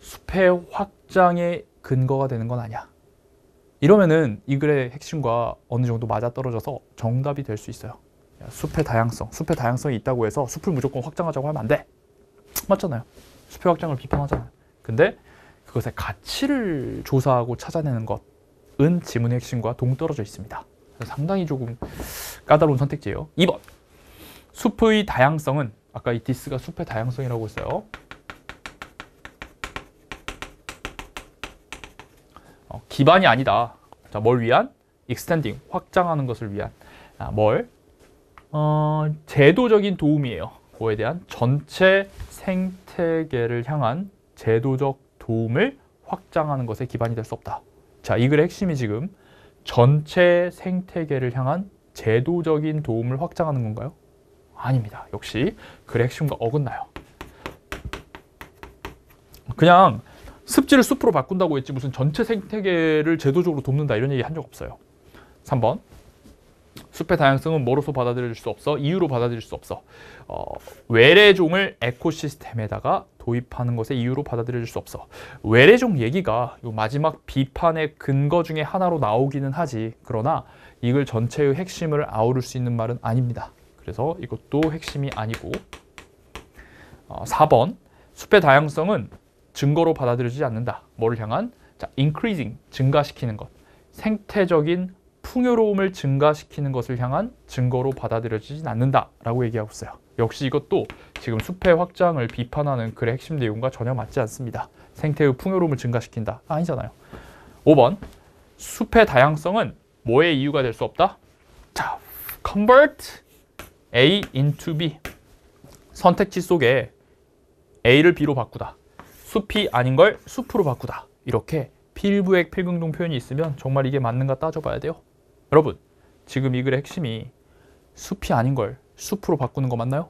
숲의 확장의 근거가 되는 건 아니야. 이러면은 이 글의 핵심과 어느 정도 맞아떨어져서 정답이 될 수 있어요. 야, 숲의 다양성이 있다고 해서 숲을 무조건 확장하자고 하면 안 돼. 맞잖아요. 숲의 확장을 비판하잖아요. 근데 그것의 가치를 조사하고 찾아내는 것은 지문의 핵심과 동떨어져 있습니다. 상당히 조금 까다로운 선택지예요. 2번. 숲의 다양성은, 아까 이 this가 숲의 다양성이라고 했어요. 기반이 아니다. 자, 뭘 위한? extending, 확장하는 것을 위한. 제도적인 도움이에요. 그거에 대한 전체 생태계를 향한 제도적 도움을 확장하는 것에 기반이 될 수 없다. 자, 이 글의 핵심이 지금 전체 생태계를 향한 제도적인 도움을 확장하는 건가요? 아닙니다. 역시 글의 핵심과 어긋나요. 그냥 습지를 숲으로 바꾼다고 했지 무슨 전체 생태계를 제도적으로 돕는다 이런 얘기 한 적 없어요. 3번. 숲의 다양성은 뭐로서 받아들일 수 없어? 이유로 받아들일 수 없어. 외래종을 에코시스템에다가 도입하는 것에 이유로 받아들일 수 없어. 외래종 얘기가 요 마지막 비판의 근거 중에 하나로 나오기는 하지. 그러나 이 글 전체의 핵심을 아우를 수 있는 말은 아닙니다. 그래서 이것도 핵심이 아니고. 4번. 숲의 다양성은 증거로 받아들여지지 않는다. 뭐를 향한? 자, increasing, 증가시키는 것. 생태적인 풍요로움을 증가시키는 것을 향한 증거로 받아들여지진 않는다라고 얘기하고 있어요. 역시 이것도 지금 숲의 확장을 비판하는 글의 핵심 내용과 전혀 맞지 않습니다. 생태의 풍요로움을 증가시킨다. 아니잖아요. 5번. 숲의 다양성은 뭐의 이유가 될 수 없다? 자, convert A into B. 선택지 속에 A를 B로 바꾸다. 숲이 아닌 걸 숲으로 바꾸다. 이렇게 필부액 필긍동 표현이 있으면 정말 이게 맞는가 따져봐야 돼요. 여러분, 지금 이 글의 핵심이 숲이 아닌 걸 숲으로 바꾸는 거 맞나요?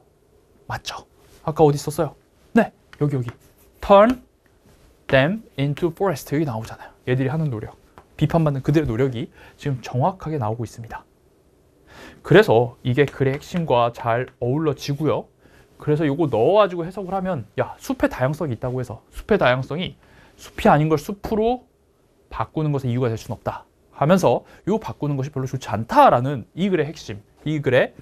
맞죠? 아까 어디 있었어요? 네, 여기. Turn them into forest. 여기 나오잖아요. 얘들이 하는 노력. 비판받는 그들의 노력이 지금 정확하게 나오고 있습니다. 그래서 이게 글의 핵심과 잘 어울러지고요. 그래서 이거 넣어가지고 해석을 하면 야, 숲의 다양성이 있다고 해서 숲의 다양성이 숲이 아닌 걸 숲으로 바꾸는 것의 이유가 될 수는 없다 하면서 이거 바꾸는 것이 별로 좋지 않다라는 이 글의 핵심, 이 글의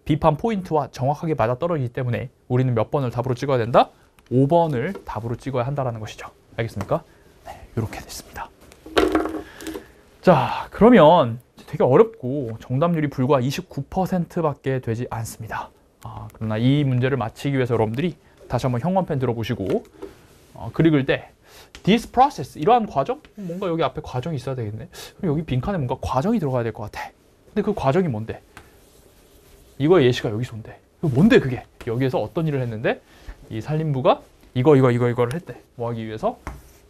비판 포인트와 정확하게 맞아떨어지기 때문에 우리는 몇 번을 답으로 찍어야 된다? 5번을 답으로 찍어야 한다는 것이죠. 알겠습니까? 네, 이렇게 됐습니다. 자, 그러면 되게 어렵고 정답률이 불과 29%밖에 되지 않습니다. 그러나 이 문제를 마치기 위해서 여러분들이 다시 한번 형광펜 들어보시고 글 읽을 때 this process, 이러한 과정? 뭔가 여기 앞에 과정이 있어야 되겠네. 그럼 여기 빈칸에 뭔가 과정이 들어가야 될 것 같아. 근데 그 과정이 뭔데? 이거의 예시가 여기서 온대. 뭔데 그게? 여기에서 어떤 일을 했는데 이 산림부가 이거를 했대. 뭐 하기 위해서?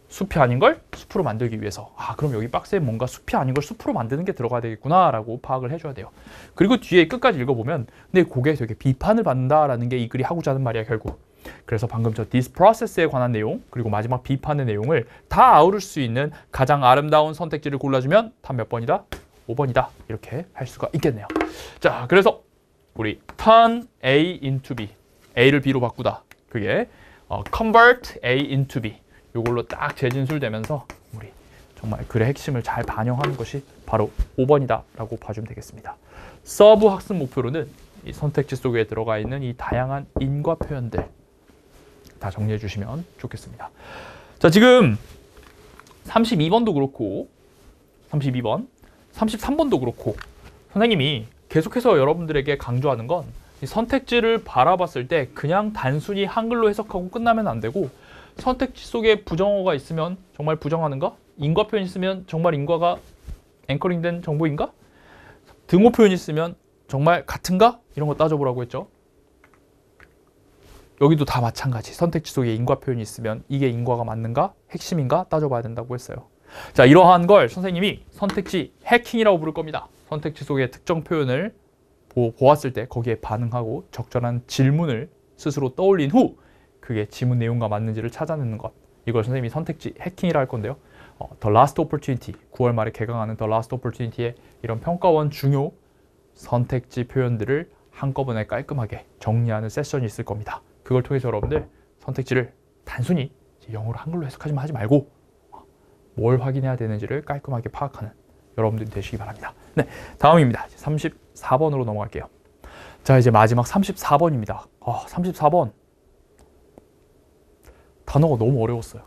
숲이 아닌 걸 숲으로 만들기 위해서. 그럼 여기 박스에 뭔가 숲이 아닌 걸 숲으로 만드는 게 들어가야 되겠구나 라고 파악을 해줘야 돼요. 그리고 뒤에 끝까지 읽어보면 근데 그게 되게 비판을 받는다라는 게 이 글이 하고자 하는 말이야 결국. 그래서 방금 저 this process에 관한 내용 그리고 마지막 비판의 내용을 다 아우를 수 있는 가장 아름다운 선택지를 골라주면 답 몇 번이다? 5번이다. 이렇게 할 수가 있겠네요. 자, 그래서 우리 turn A into B, A를 B로 바꾸다. 그게 convert A into B. 이걸로 딱 재진술되면서 우리 정말 글의 핵심을 잘 반영하는 것이 바로 5번이다 라고 봐주면 되겠습니다. 서브 학습 목표로는 이 선택지 속에 들어가 있는 이 다양한 인과 표현들 다 정리해 주시면 좋겠습니다. 자, 지금 32번도 그렇고 32번, 33번도 그렇고 선생님이 계속해서 여러분들에게 강조하는 건 이 선택지를 바라봤을 때 그냥 단순히 한글로 해석하고 끝나면 안 되고 선택지 속에 부정어가 있으면 정말 부정하는가? 인과 표현이 있으면 정말 인과가 앵커링된 정보인가? 등호 표현이 있으면 정말 같은가? 이런 거 따져보라고 했죠. 여기도 다 마찬가지. 선택지 속에 인과 표현이 있으면 이게 인과가 맞는가? 핵심인가? 따져봐야 된다고 했어요. 자, 이러한 걸 선생님이 선택지 해킹이라고 부를 겁니다. 선택지 속의 특정 표현을 보았을 때 거기에 반응하고 적절한 질문을 스스로 떠올린 후 그게 지문 내용과 맞는지를 찾아내는 것. 이걸 선생님이 선택지 해킹이라 할 건데요. The Last Opportunity, 9월 말에 개강하는 The Last Opportunity의 이런 평가원 중요 선택지 표현들을 한꺼번에 깔끔하게 정리하는 세션이 있을 겁니다. 그걸 통해서 여러분들 선택지를 단순히 영어로 한글로 해석하지만 하지 말고 뭘 확인해야 되는지를 깔끔하게 파악하는 여러분들이 되시기 바랍니다. 네, 다음입니다. 34번으로 넘어갈게요. 자, 이제 마지막 34번입니다. 34번. 단어가 너무 어려웠어요.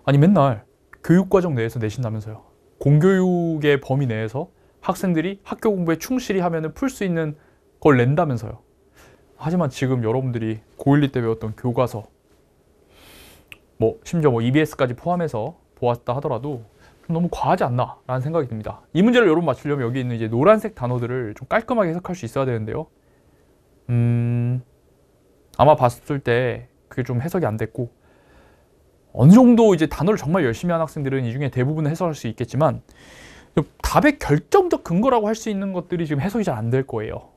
아니, 맨날 교육과정 내에서 내신다면서요. 공교육의 범위 내에서 학생들이 학교 공부에 충실히 하면 풀 수 있는 걸 낸다면서요. 하지만 지금 여러분들이 고1, 2 때 배웠던 교과서, 심지어 EBS까지 포함해서 보았다 하더라도 좀 너무 과하지 않나 라는 생각이 듭니다. 이 문제를 여러분 맞추려면 여기 있는 이제 노란색 단어들을 좀 깔끔하게 해석할 수 있어야 되는데요. 아마 봤을 때 그게 좀 해석이 안 됐고, 어느 정도 이제 단어를 정말 열심히 한 학생들은 이 중에 대부분은 해석할 수 있겠지만, 답의 결정적 근거라고 할 수 있는 것들이 지금 해석이 잘 안 될 거예요.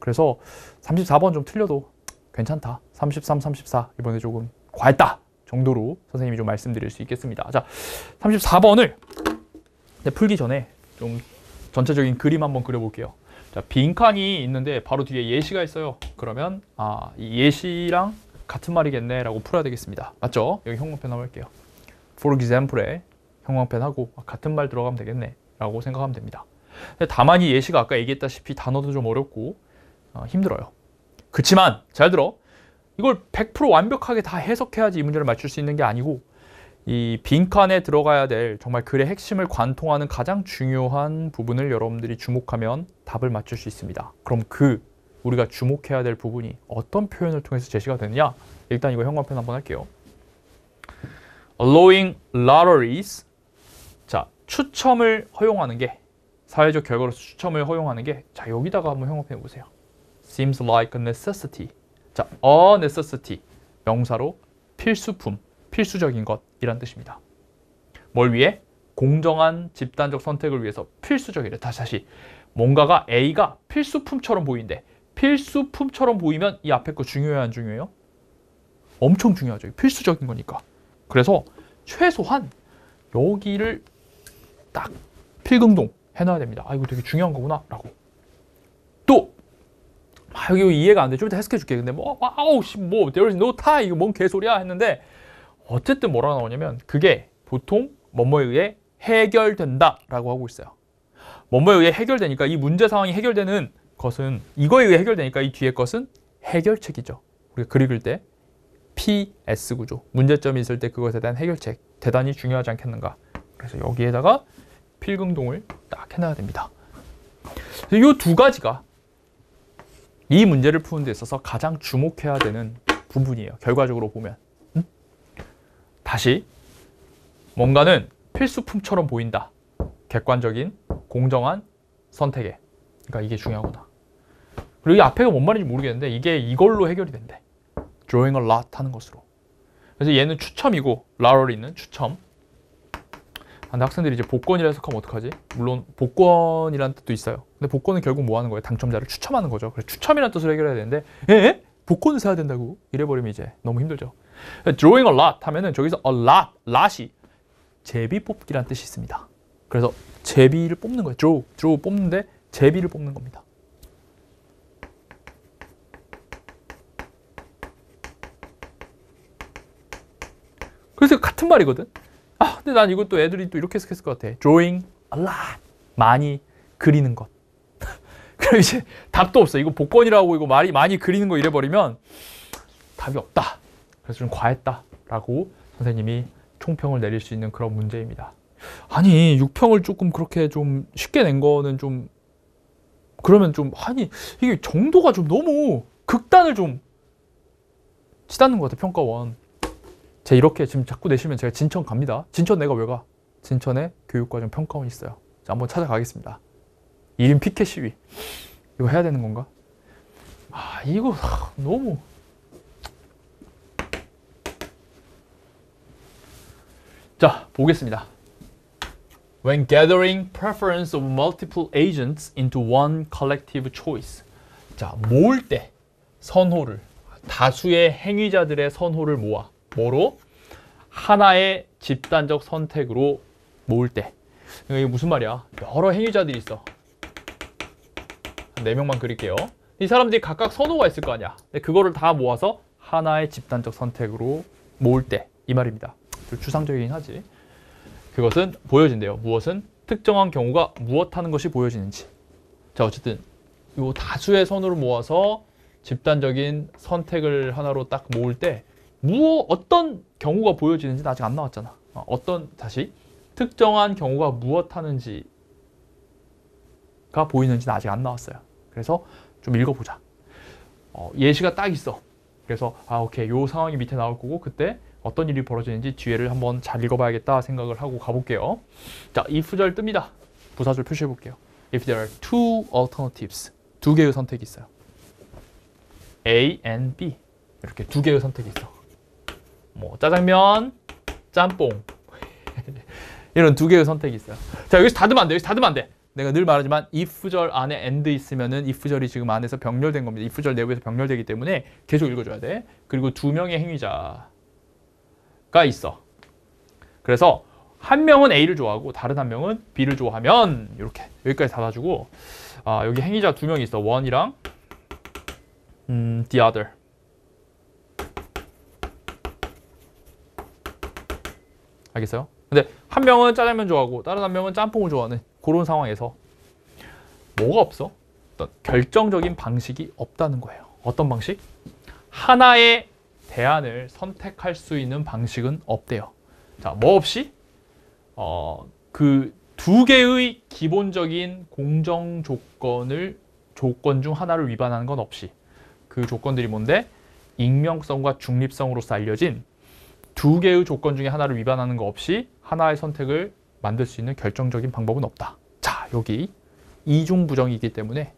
그래서 34번 좀 틀려도 괜찮다. 33, 34 이번에 조금 과했다 정도로 선생님이 좀 말씀드릴 수 있겠습니다. 자, 34번을 풀기 전에 좀 전체적인 그림 한번 그려볼게요. 자, 빈칸이 있는데 바로 뒤에 예시가 있어요. 그러면 이 예시랑 같은 말이겠네 라고 풀어야 되겠습니다. 맞죠? 여기 형광펜 한번 할게요. For example에 형광펜하고 같은 말 들어가면 되겠네 라고 생각하면 됩니다. 다만 이 예시가 아까 얘기했다시피 단어도 좀 어렵고 힘들어요. 그치만 잘 들어, 이걸 100% 완벽하게 다 해석해야지 이 문제를 맞출 수 있는 게 아니고, 이 빈칸에 들어가야 될 정말 글의 핵심을 관통하는 가장 중요한 부분을 여러분들이 주목하면 답을 맞출 수 있습니다. 그럼 우리가 주목해야 될 부분이 어떤 표현을 통해서 제시가 되느냐? 일단 이거 형광펜 한번 할게요. Allowing lotteries, 자, 추첨을 허용하는 게, 사회적 결과로서 추첨을 허용하는 게, 자, 여기다가 한번 형광펜 해보세요. Seems like a necessity. 자, a necessity, 명사로 필수품, 필수적인 것이란 뜻입니다. 뭘 위해? 공정한 집단적 선택을 위해서 필수적이래. 다시 뭔가가 A가 필수품처럼 보이는데, 필수품처럼 보이면 이 앞에 거 중요해요, 안 중요해요? 엄청 중요하죠. 필수적인 거니까. 그래서 최소한 여기를 딱 필긍동 해놔야 됩니다. 이거 되게 중요한 거구나 라고. 또 여기 이해가 안 돼. 좀 이따 해석해 줄게. 근데 there's no tie, 이거 뭔 개소리야 했는데, 어쨌든 뭐라 나오냐면 그게 보통 뭐뭐에 의해 해결된다 라고 하고 있어요. 뭐뭐에 의해 해결되니까, 이 문제 상황이 해결되는 것은, 이거에 의해 해결되니까 이 뒤에 것은 해결책이죠. 우리가 글 읽을 때 PS 구조, 문제점이 있을 때 그것에 대한 해결책, 대단히 중요하지 않겠는가. 그래서 여기에다가 필긍동을 딱 해놔야 됩니다. 이 두 가지가 이 문제를 푸는 데 있어서 가장 주목해야 되는 부분이에요. 결과적으로 보면. 다시, 뭔가는 필수품처럼 보인다. 객관적인, 공정한 선택에. 그러니까 이게 중요하구나. 그리고 이 앞에가 뭔 말인지 모르겠는데 이게 이걸로 해결이 된대. Drawing a lot 하는 것으로. 그래서 얘는 추첨이고, lottery는 추첨. 근데 학생들이 이제 복권이라 해석하면 어떡하지? 물론 복권이라는 뜻도 있어요. 근데 복권은 결국 뭐 하는 거예요? 당첨자를 추첨하는 거죠. 그래서 추첨이라는 뜻으로 해결해야 되는데, 복권을 사야 된다고? 이래버리면 이제 너무 힘들죠. Drawing a lot 하면은 저기서 a lot이 제비 뽑기라는 뜻이 있습니다. 그래서 제비를 뽑는 거예요. draw 뽑는데 제비를 뽑는 겁니다. 그래서 같은 말이거든. 근데 난 이것도 애들이 또 이렇게 해석했을 것 같아. Drawing a lot, 많이 그리는 것. 그럼 이제 답도 없어. 이거 복권이라고 이거 많이 그리는 거 이래버리면 답이 없다. 그래서 좀 과했다라고 선생님이 총평을 내릴 수 있는 그런 문제입니다. 아니 6평을 조금 그렇게 좀 쉽게 낸 거는 좀, 그러면 좀 이게 정도가 좀 너무 극단을 좀 치닫는 것 같아, 평가원. 제가 이렇게 지금 자꾸 내시면 제가 진천 갑니다. 진천 내가 왜 가? 진천에 교육과정 평가원이 있어요. 자, 한번 찾아가겠습니다. 1인 피켓 시위. 이거 해야 되는 건가? 이거 너무. 자, 보겠습니다. When gathering preference of multiple agents into one collective choice. 자, 모을 때 선호를, 다수의 행위자들의 선호를 모아. 뭐로? 하나의 집단적 선택으로 모을 때. 이게 무슨 말이야? 여러 행위자들이 있어. 4명만 그릴게요. 이 사람들이 각각 선호가 있을 거 아니야. 근데 그거를 다 모아서 하나의 집단적 선택으로 모을 때. 이 말입니다. 좀 추상적이긴 하지. 그것은 보여진대요. 무엇은? 특정한 경우가 무엇하는 것이 보여지는지. 자, 어쨌든 이 다수의 선호를 모아서 집단적인 선택을 하나로 딱 모을 때 어떤 경우가 보여지는지는 아직 안 나왔잖아. 다시 특정한 경우가 무엇하는지 예시가 보이는지는 아직 안 나왔어요. 그래서 좀 읽어보자. 예시가 딱 있어. 그래서 오케이, 요 상황이 밑에 나올 거고 그때 어떤 일이 벌어지는지 뒤에를 한번 잘 읽어봐야겠다 생각을 하고 가볼게요. 자, if절 뜹니다. 부사절 표시해 볼게요. If there are two alternatives, 두 개의 선택이 있어요. A and B, 이렇게 두 개의 선택이 있어. 뭐 짜장면, 짬뽕 이런 두 개의 선택이 있어요. 자, 여기서 닫으면 안 돼. 여기서 닫으면 안 돼. 내가 늘 말하지만 if절 안에 and 있으면은 if절이 지금 안에서 병렬된 겁니다. if절 내부에서 병렬되기 때문에 계속 읽어줘야 돼. 그리고 두 명의 행위자가 있어. 그래서 한 명은 A를 좋아하고 다른 한 명은 B를 좋아하면 이렇게 여기까지 닫아주고, 여기 행위자 두 명이 있어. one이랑 the other. 알겠어요? 근데 한 명은 짜장면 좋아하고 다른 한 명은 짬뽕을 좋아하는 그런 상황에서 뭐가 없어? 어떤 결정적인 방식이 없다는 거예요. 어떤 방식? 하나의 대안을 선택할 수 있는 방식은 없대요. 자, 뭐 없이? 그 두 개의 기본적인 공정 조건 중 하나를 위반하는 건 없이. 그 조건들이 뭔데? 익명성과 중립성으로서 알려진 두 개의 조건 중에 하나를 위반하는 거 없이 하나의 선택을 만들 수 있는 결정적인 방법은 없다. 자, 여기 이중부정이기 때문에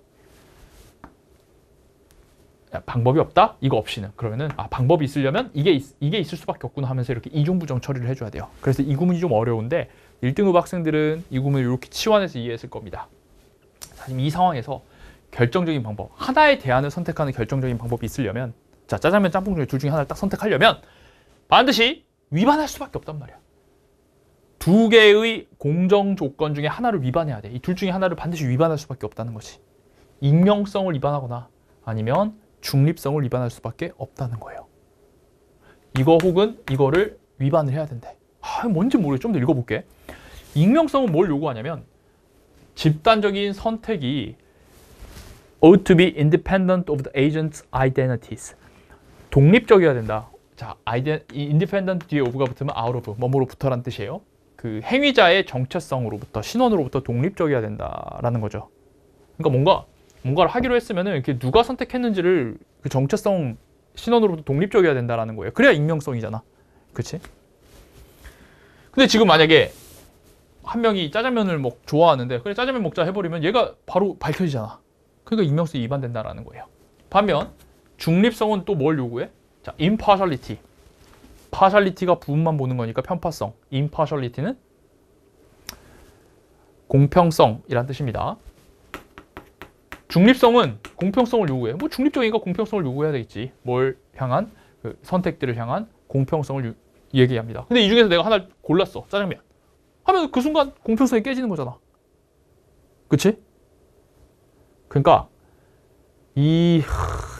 방법이 없다? 이거 없이는. 그러면은 방법이 있으려면 이게 있을 수밖에 없구나 하면서 이렇게 이중부정 처리를 해줘야 돼요. 그래서 이 구문이 좀 어려운데 1등급 학생들은 이 구문을 이렇게 치환해서 이해했을 겁니다. 지금 이 상황에서 결정적인 방법, 하나의 대안을 선택하는 결정적인 방법이 있으려면, 자, 짜장면, 짬뽕 중에 둘 중에 하나를 딱 선택하려면 반드시 위반할 수밖에 없단 말이야. 두 개의 공정 조건 중에 하나를 위반해야 돼. 이 둘 중에 하나를 반드시 위반할 수밖에 없다는 거지. 익명성을 위반하거나 아니면 중립성을 위반할 수밖에 없다는 거예요. 이거 혹은 이거를 위반을 해야 된대. 뭔지 모르겠어. 좀 더 읽어볼게. 익명성은 뭘 요구하냐면 집단적인 선택이 ought to be independent of the agent's identities. 독립적이어야 된다. 자, independent 뒤에 of가 붙으면 out of, 뭐뭐로부터란 뜻이에요. 그 행위자의 정체성으로부터, 신원으로부터 독립적이어야 된다라는 거죠. 그러니까 뭔가를 하기로 했으면은 이렇게 누가 선택했는지를 그 정체성, 신원으로부터 독립적이어야 된다라는 거예요. 그래야 익명성이잖아. 그치? 근데 지금 만약에 한 명이 짜장면을 좋아하는데 그래 짜장면 먹자 해버리면 얘가 바로 밝혀지잖아. 그러니까 익명성이 위반된다라는 거예요. 반면 중립성은 또 뭘 요구해? 자, impartiality. partiality가 부분만 보는 거니까 편파성. impartiality는 공평성이란 뜻입니다. 중립성은 공평성을 요구해. 중립적이니까 공평성을 요구해야 되겠지. 뭘 향한? 그 선택들을 향한 공평성을 얘기합니다. 근데 이 중에서 내가 하나를 골랐어. 짜장면. 하면 그 순간 공평성이 깨지는 거잖아. 그치? 그러니까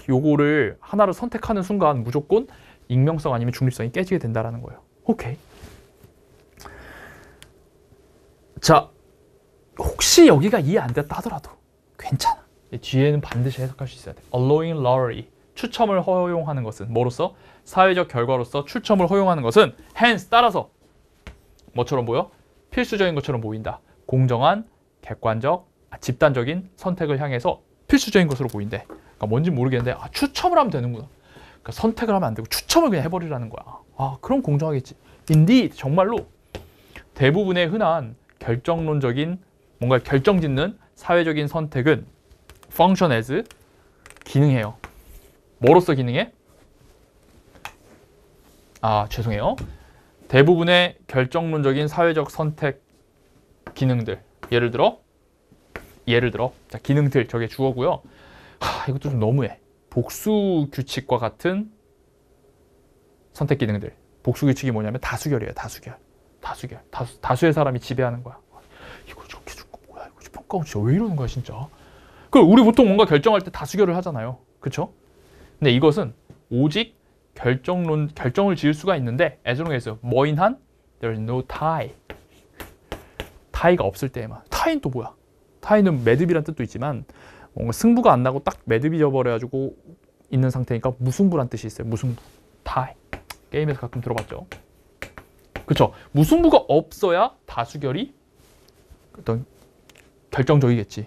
요거를 하나를 선택하는 순간 무조건 익명성 아니면 중립성이 깨지게 된다는 거예요. 오케이. 자, 혹시 여기가 이해 안 됐다 하더라도 괜찮아. 뒤에는 반드시 해석할 수 있어야 돼. allowing lottery, 추첨을 허용하는 것은 뭐로서? 사회적 결과로서 추첨을 허용하는 것은 hence, 따라서 뭐처럼 보여? 필수적인 것처럼 보인다. 공정한, 객관적, 집단적인 선택을 향해서 필수적인 것으로 보인대. 그러니까 뭔지 모르겠는데 추첨을 하면 되는구나. 그러니까 선택을 하면 안 되고 추첨을 그냥 해버리라는 거야. 그럼 공정하겠지. indeed, 정말로 대부분의 흔한 결정론적인 뭔가 결정짓는 사회적인 선택은 function as 기능해요. 뭐로서 기능해? 죄송해요. 대부분의 결정론적인 사회적 선택 기능들. 예를 들어 자, 기능들 저게 주어고요. 이것도 좀 너무해. 복수 규칙과 같은 선택 기능들. 복수 규칙이 뭐냐면 다수결이에요. 다수결. 다수의 사람이 지배하는 거야. 이거 저렇게 준 거 뭐야? 이거 평가원 진짜 왜 이러는 거야, 진짜? 우리 보통 뭔가 결정할 때 다수결을 하잖아요. 그쵸? 근데 이것은 오직 결정을 지을 수가 있는데 as long as 뭐인 한 there is no tie. 타이가 없을 때에만. 타이는 또 뭐야? 타이는 매듭이란 뜻도 있지만 뭔가 승부가 안 나고 딱 매듭이 져버려가지고 있는 상태니까 무승부란 뜻이 있어요. 무승부. 타이. 게임에서 가끔 들어봤죠. 그쵸? 무승부가 없어야 다수결이 어떤 결정적이겠지.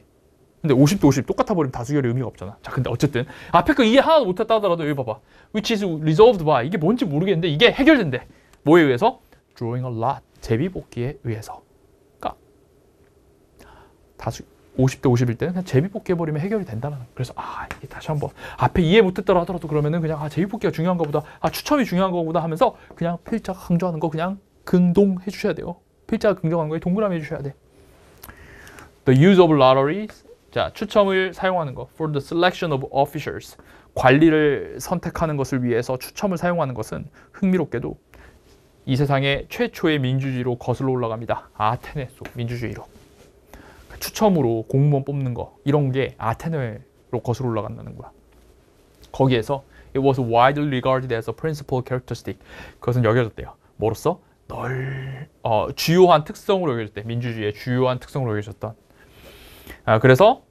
근데 50대 50 똑같아 버리면 다수결의 의미가 없잖아. 자, 근데 어쨌든 앞에 거 이해 하나도 못했다 하더라도 여기 봐봐. which is resolved by. 이게 뭔지 모르겠는데 이게 해결된대. 뭐에 의해서? drawing a lot. 제비뽑기에 의해서. 그러니까 다수 50대 50일 때는 그냥 제비뽑기 해버리면 해결이 된다는. 그래서 이게 다시 한번 앞에 이해 못했더라 하더라도 그러면은 그냥 제비뽑기가 중요한 거보다 추첨이 중요한 거보다 하면서 그냥 필자가 강조하는 거 그냥 긍동해 주셔야 돼요. 필자가 긍정하는 거에 동그라미 해주셔야 돼. The use of lotteries. 자, 추첨을 사용하는 거. For the selection of officers. 관리를 선택하는 것을 위해서 추첨을 사용하는 것은 흥미롭게도 이 세상의 최초의 민주주의로 거슬러 올라갑니다. 아테네 속 민주주의로. 추첨으로 공무원 뽑는 거 이런 게 아테네로 거슬러 올라간다는 거야. 거기에서 it was widely regarded as a principal characteristic. 그것은 여겨졌대요. 뭐로써? 주요한 특성으로 여겨졌대. 민주주의의 주요한 특성으로 여겨졌던. 그래서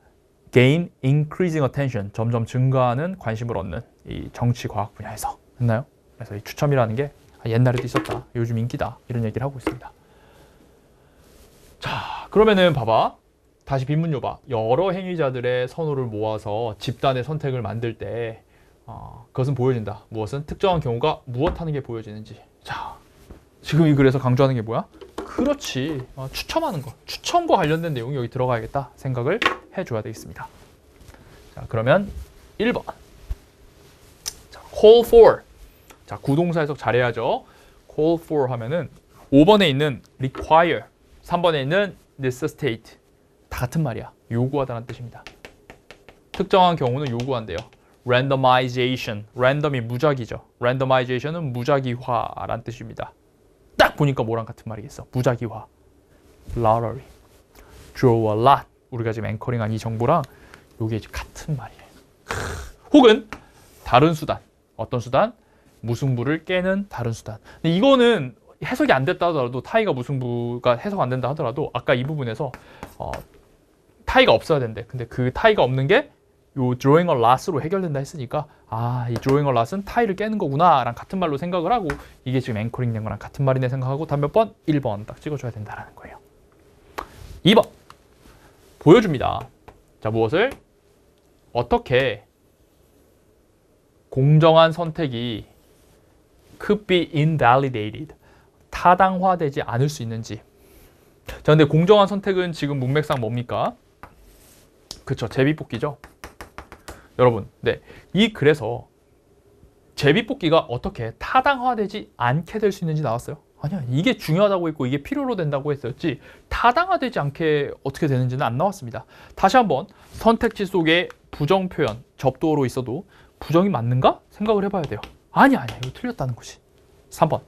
gain increasing attention. 점점 증가하는 관심을 얻는 이 정치 과학 분야에서. 했나요? 그래서 이 추첨이라는 게 옛날에도 있었다. 요즘 인기다. 이런 얘기를 하고 있습니다. 자, 그러면은 봐봐. 다시 빈문요 봐. 여러 행위자들의 선호를 모아서 집단의 선택을 만들 때 그것은 보여진다. 무엇은? 특정한 경우가 무엇하는 게 보여지는지. 자, 지금 이 글에서 강조하는 게 뭐야? 그렇지. 추첨하는 거. 추첨과 관련된 내용이 여기 들어가야겠다 생각을 해줘야 되겠습니다. 자, 그러면 1번. 자, call for. 자, 구동사 해석 잘해야죠. call for 하면은 5번에 있는 require, 3번에 있는 necessitate. 다 같은 말이야. 요구하다는 뜻입니다. 특정한 경우는 요구한대요. randomization. random이 무작위죠. randomization은 무작위화라는 뜻입니다. 딱 보니까 뭐랑 같은 말이겠어. 무작위화. lottery. draw a lot. 우리가 지금 앵커링한 이 정보랑 요게 같은 말이에요. 혹은 다른 수단. 어떤 수단? 무승부를 깨는 다른 수단. 근데 이거는 해석이 안 됐다 하더라도 타이가 무승부가 해석 안 된다 하더라도 아까 이 부분에서 타이가 없어야 된대. 근데 그 타이가 없는 게 요 drawing a lot으로 해결된다 했으니까 이 drawing a lot은 타이를 깨는 거구나 랑 같은 말로 생각을 하고 이게 지금 앵커링 된 거랑 같은 말이네 생각하고 답 몇 번? 1번 딱 찍어줘야 된다는 거예요. 2번 보여줍니다. 자, 무엇을? 어떻게 공정한 선택이 could be invalidated. 타당화되지 않을 수 있는지. 자, 근데 공정한 선택은 지금 문맥상 뭡니까? 그쵸, 제비뽑기죠. 여러분, 네, 이 글에서 제비뽑기가 어떻게 타당화되지 않게 될 수 있는지 나왔어요? 아니야, 이게 중요하다고 했고 이게 필요로 된다고 했었지 타당화되지 않게 어떻게 되는지는 안 나왔습니다. 다시 한번 선택지 속에 부정 표현, 접두어로 있어도 부정이 맞는가? 생각을 해봐야 돼요. 아니야, 이거 틀렸다는 거지. 3번.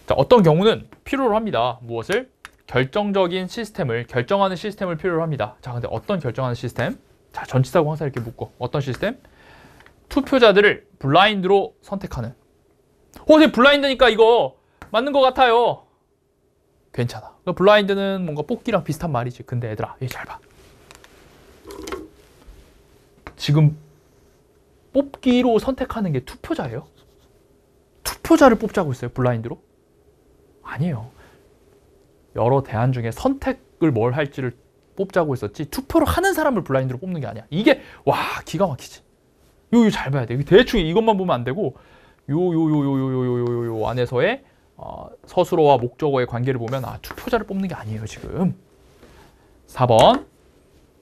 자, 어떤 경우는 필요로 합니다. 무엇을? 결정적인 시스템을, 결정하는 시스템을 필요로 합니다. 자, 근데 어떤 결정하는 시스템? 자, 전치사고 항상 이렇게 묶고. 어떤 시스템? 투표자들을 블라인드로 선택하는. 근데 블라인드니까 이거 맞는 것 같아요. 괜찮아. 블라인드는 뭔가 뽑기랑 비슷한 말이지. 근데 얘들아, 얘 잘 봐. 지금 뽑기로 선택하는 게 투표자예요? 투표자를 뽑자고 했어요, 블라인드로? 아니에요. 여러 대안 중에 선택을 뭘 할지를 뽑자고 했었지 투표를 하는 사람을 블라인드로 뽑는 게 아니야. 이게 기가 막히지. 요 잘 봐야 돼. 대충 이것만 보면 안 되고 요 안에서의 서술어와 목적어의 관계를 보면 투표자를 뽑는 게 아니에요, 지금. 4번.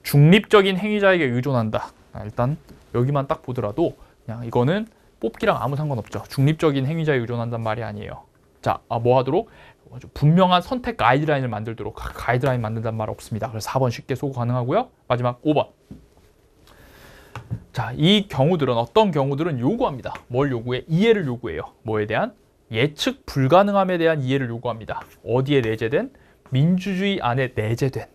중립적인 행위자에게 의존한다. 일단 여기만 딱 보더라도 그냥 이거는 뽑기랑 아무 상관없죠. 중립적인 행위자에 의존한다는 말이 아니에요. 자, 뭐 하도록? 분명한 선택 가이드라인을 만들도록. 가이드라인 만든다는 말 없습니다. 그래서 4번 쉽게 소거 가능하고요. 마지막 5번. 자, 이 경우들은 어떤 경우들은 요구합니다. 뭘 요구해? 이해를 요구해요. 뭐에 대한? 예측 불가능함에 대한 이해를 요구합니다. 어디에 내재된? 민주주의 안에 내재된.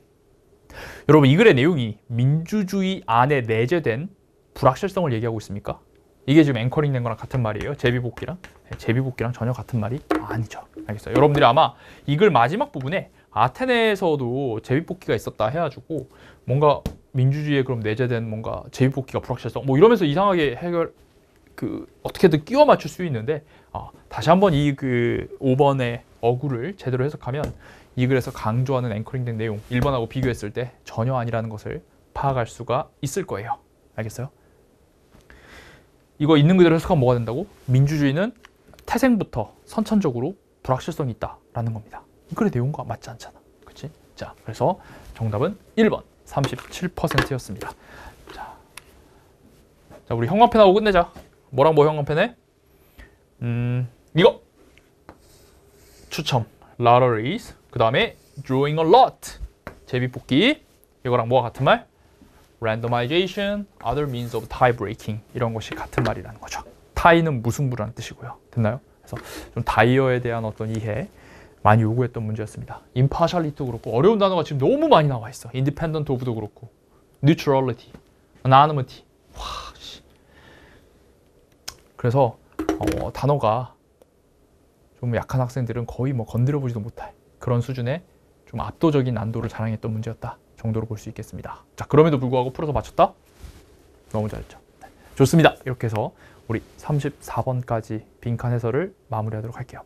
여러분, 이 글의 내용이 민주주의 안에 내재된 불확실성을 얘기하고 있습니까? 이게 지금 앵커링 된 거랑 같은 말이에요. 제비뽑기랑. 제비뽑기랑 전혀 같은 말이 아니죠. 알겠어요. 여러분들이 아마 이 글 마지막 부분에 아테네에서도 제비뽑기가 있었다 해가지고 뭔가 민주주의에 그럼 내재된 뭔가 제비뽑기가 불확실성 뭐 이러면서 이상하게 어떻게든 끼워 맞출 수 있는데 다시 한번 이 5번의 어구를 제대로 해석하면 이 글에서 강조하는 앵커링 된 내용 1번하고 비교했을 때 전혀 아니라는 것을 파악할 수가 있을 거예요. 알겠어요? 이거 있는 그대로 해석하면 뭐가 된다고? 민주주의는 태생부터 선천적으로 불확실성이 있다라는 겁니다. 글의 내용과 맞지 않잖아. 그치? 자, 그래서 정답은 1번 37%였습니다. 자, 우리 형광펜하고 끝내자. 뭐랑 뭐 형광펜에? 이거 추첨 lotteries, 그 다음에 drawing a lot 제비뽑기, 이거랑 뭐가 같은 말? randomization, other means of tie breaking, 이런 것이 같은 말이라는 거죠. 타이는 무승부라는 뜻이고요. 됐나요? 그래서 좀 다이어에 대한 어떤 이해 많이 요구했던 문제였습니다. impartiality도 그렇고 어려운 단어가 지금 너무 많이 나와 있어. independent of도 그렇고 neutrality, anonymity. 와, 씨. 그래서 단어가 좀 약한 학생들은 거의 뭐 건드려 보지도 못할 그런 수준의 좀 압도적인 난도를 자랑했던 문제였다 정도로 볼 수 있겠습니다. 자, 그럼에도 불구하고 풀어서 맞췄다? 너무 잘했죠. 좋습니다. 이렇게 해서 우리 34번까지 빈칸 해설을 마무리하도록 할게요.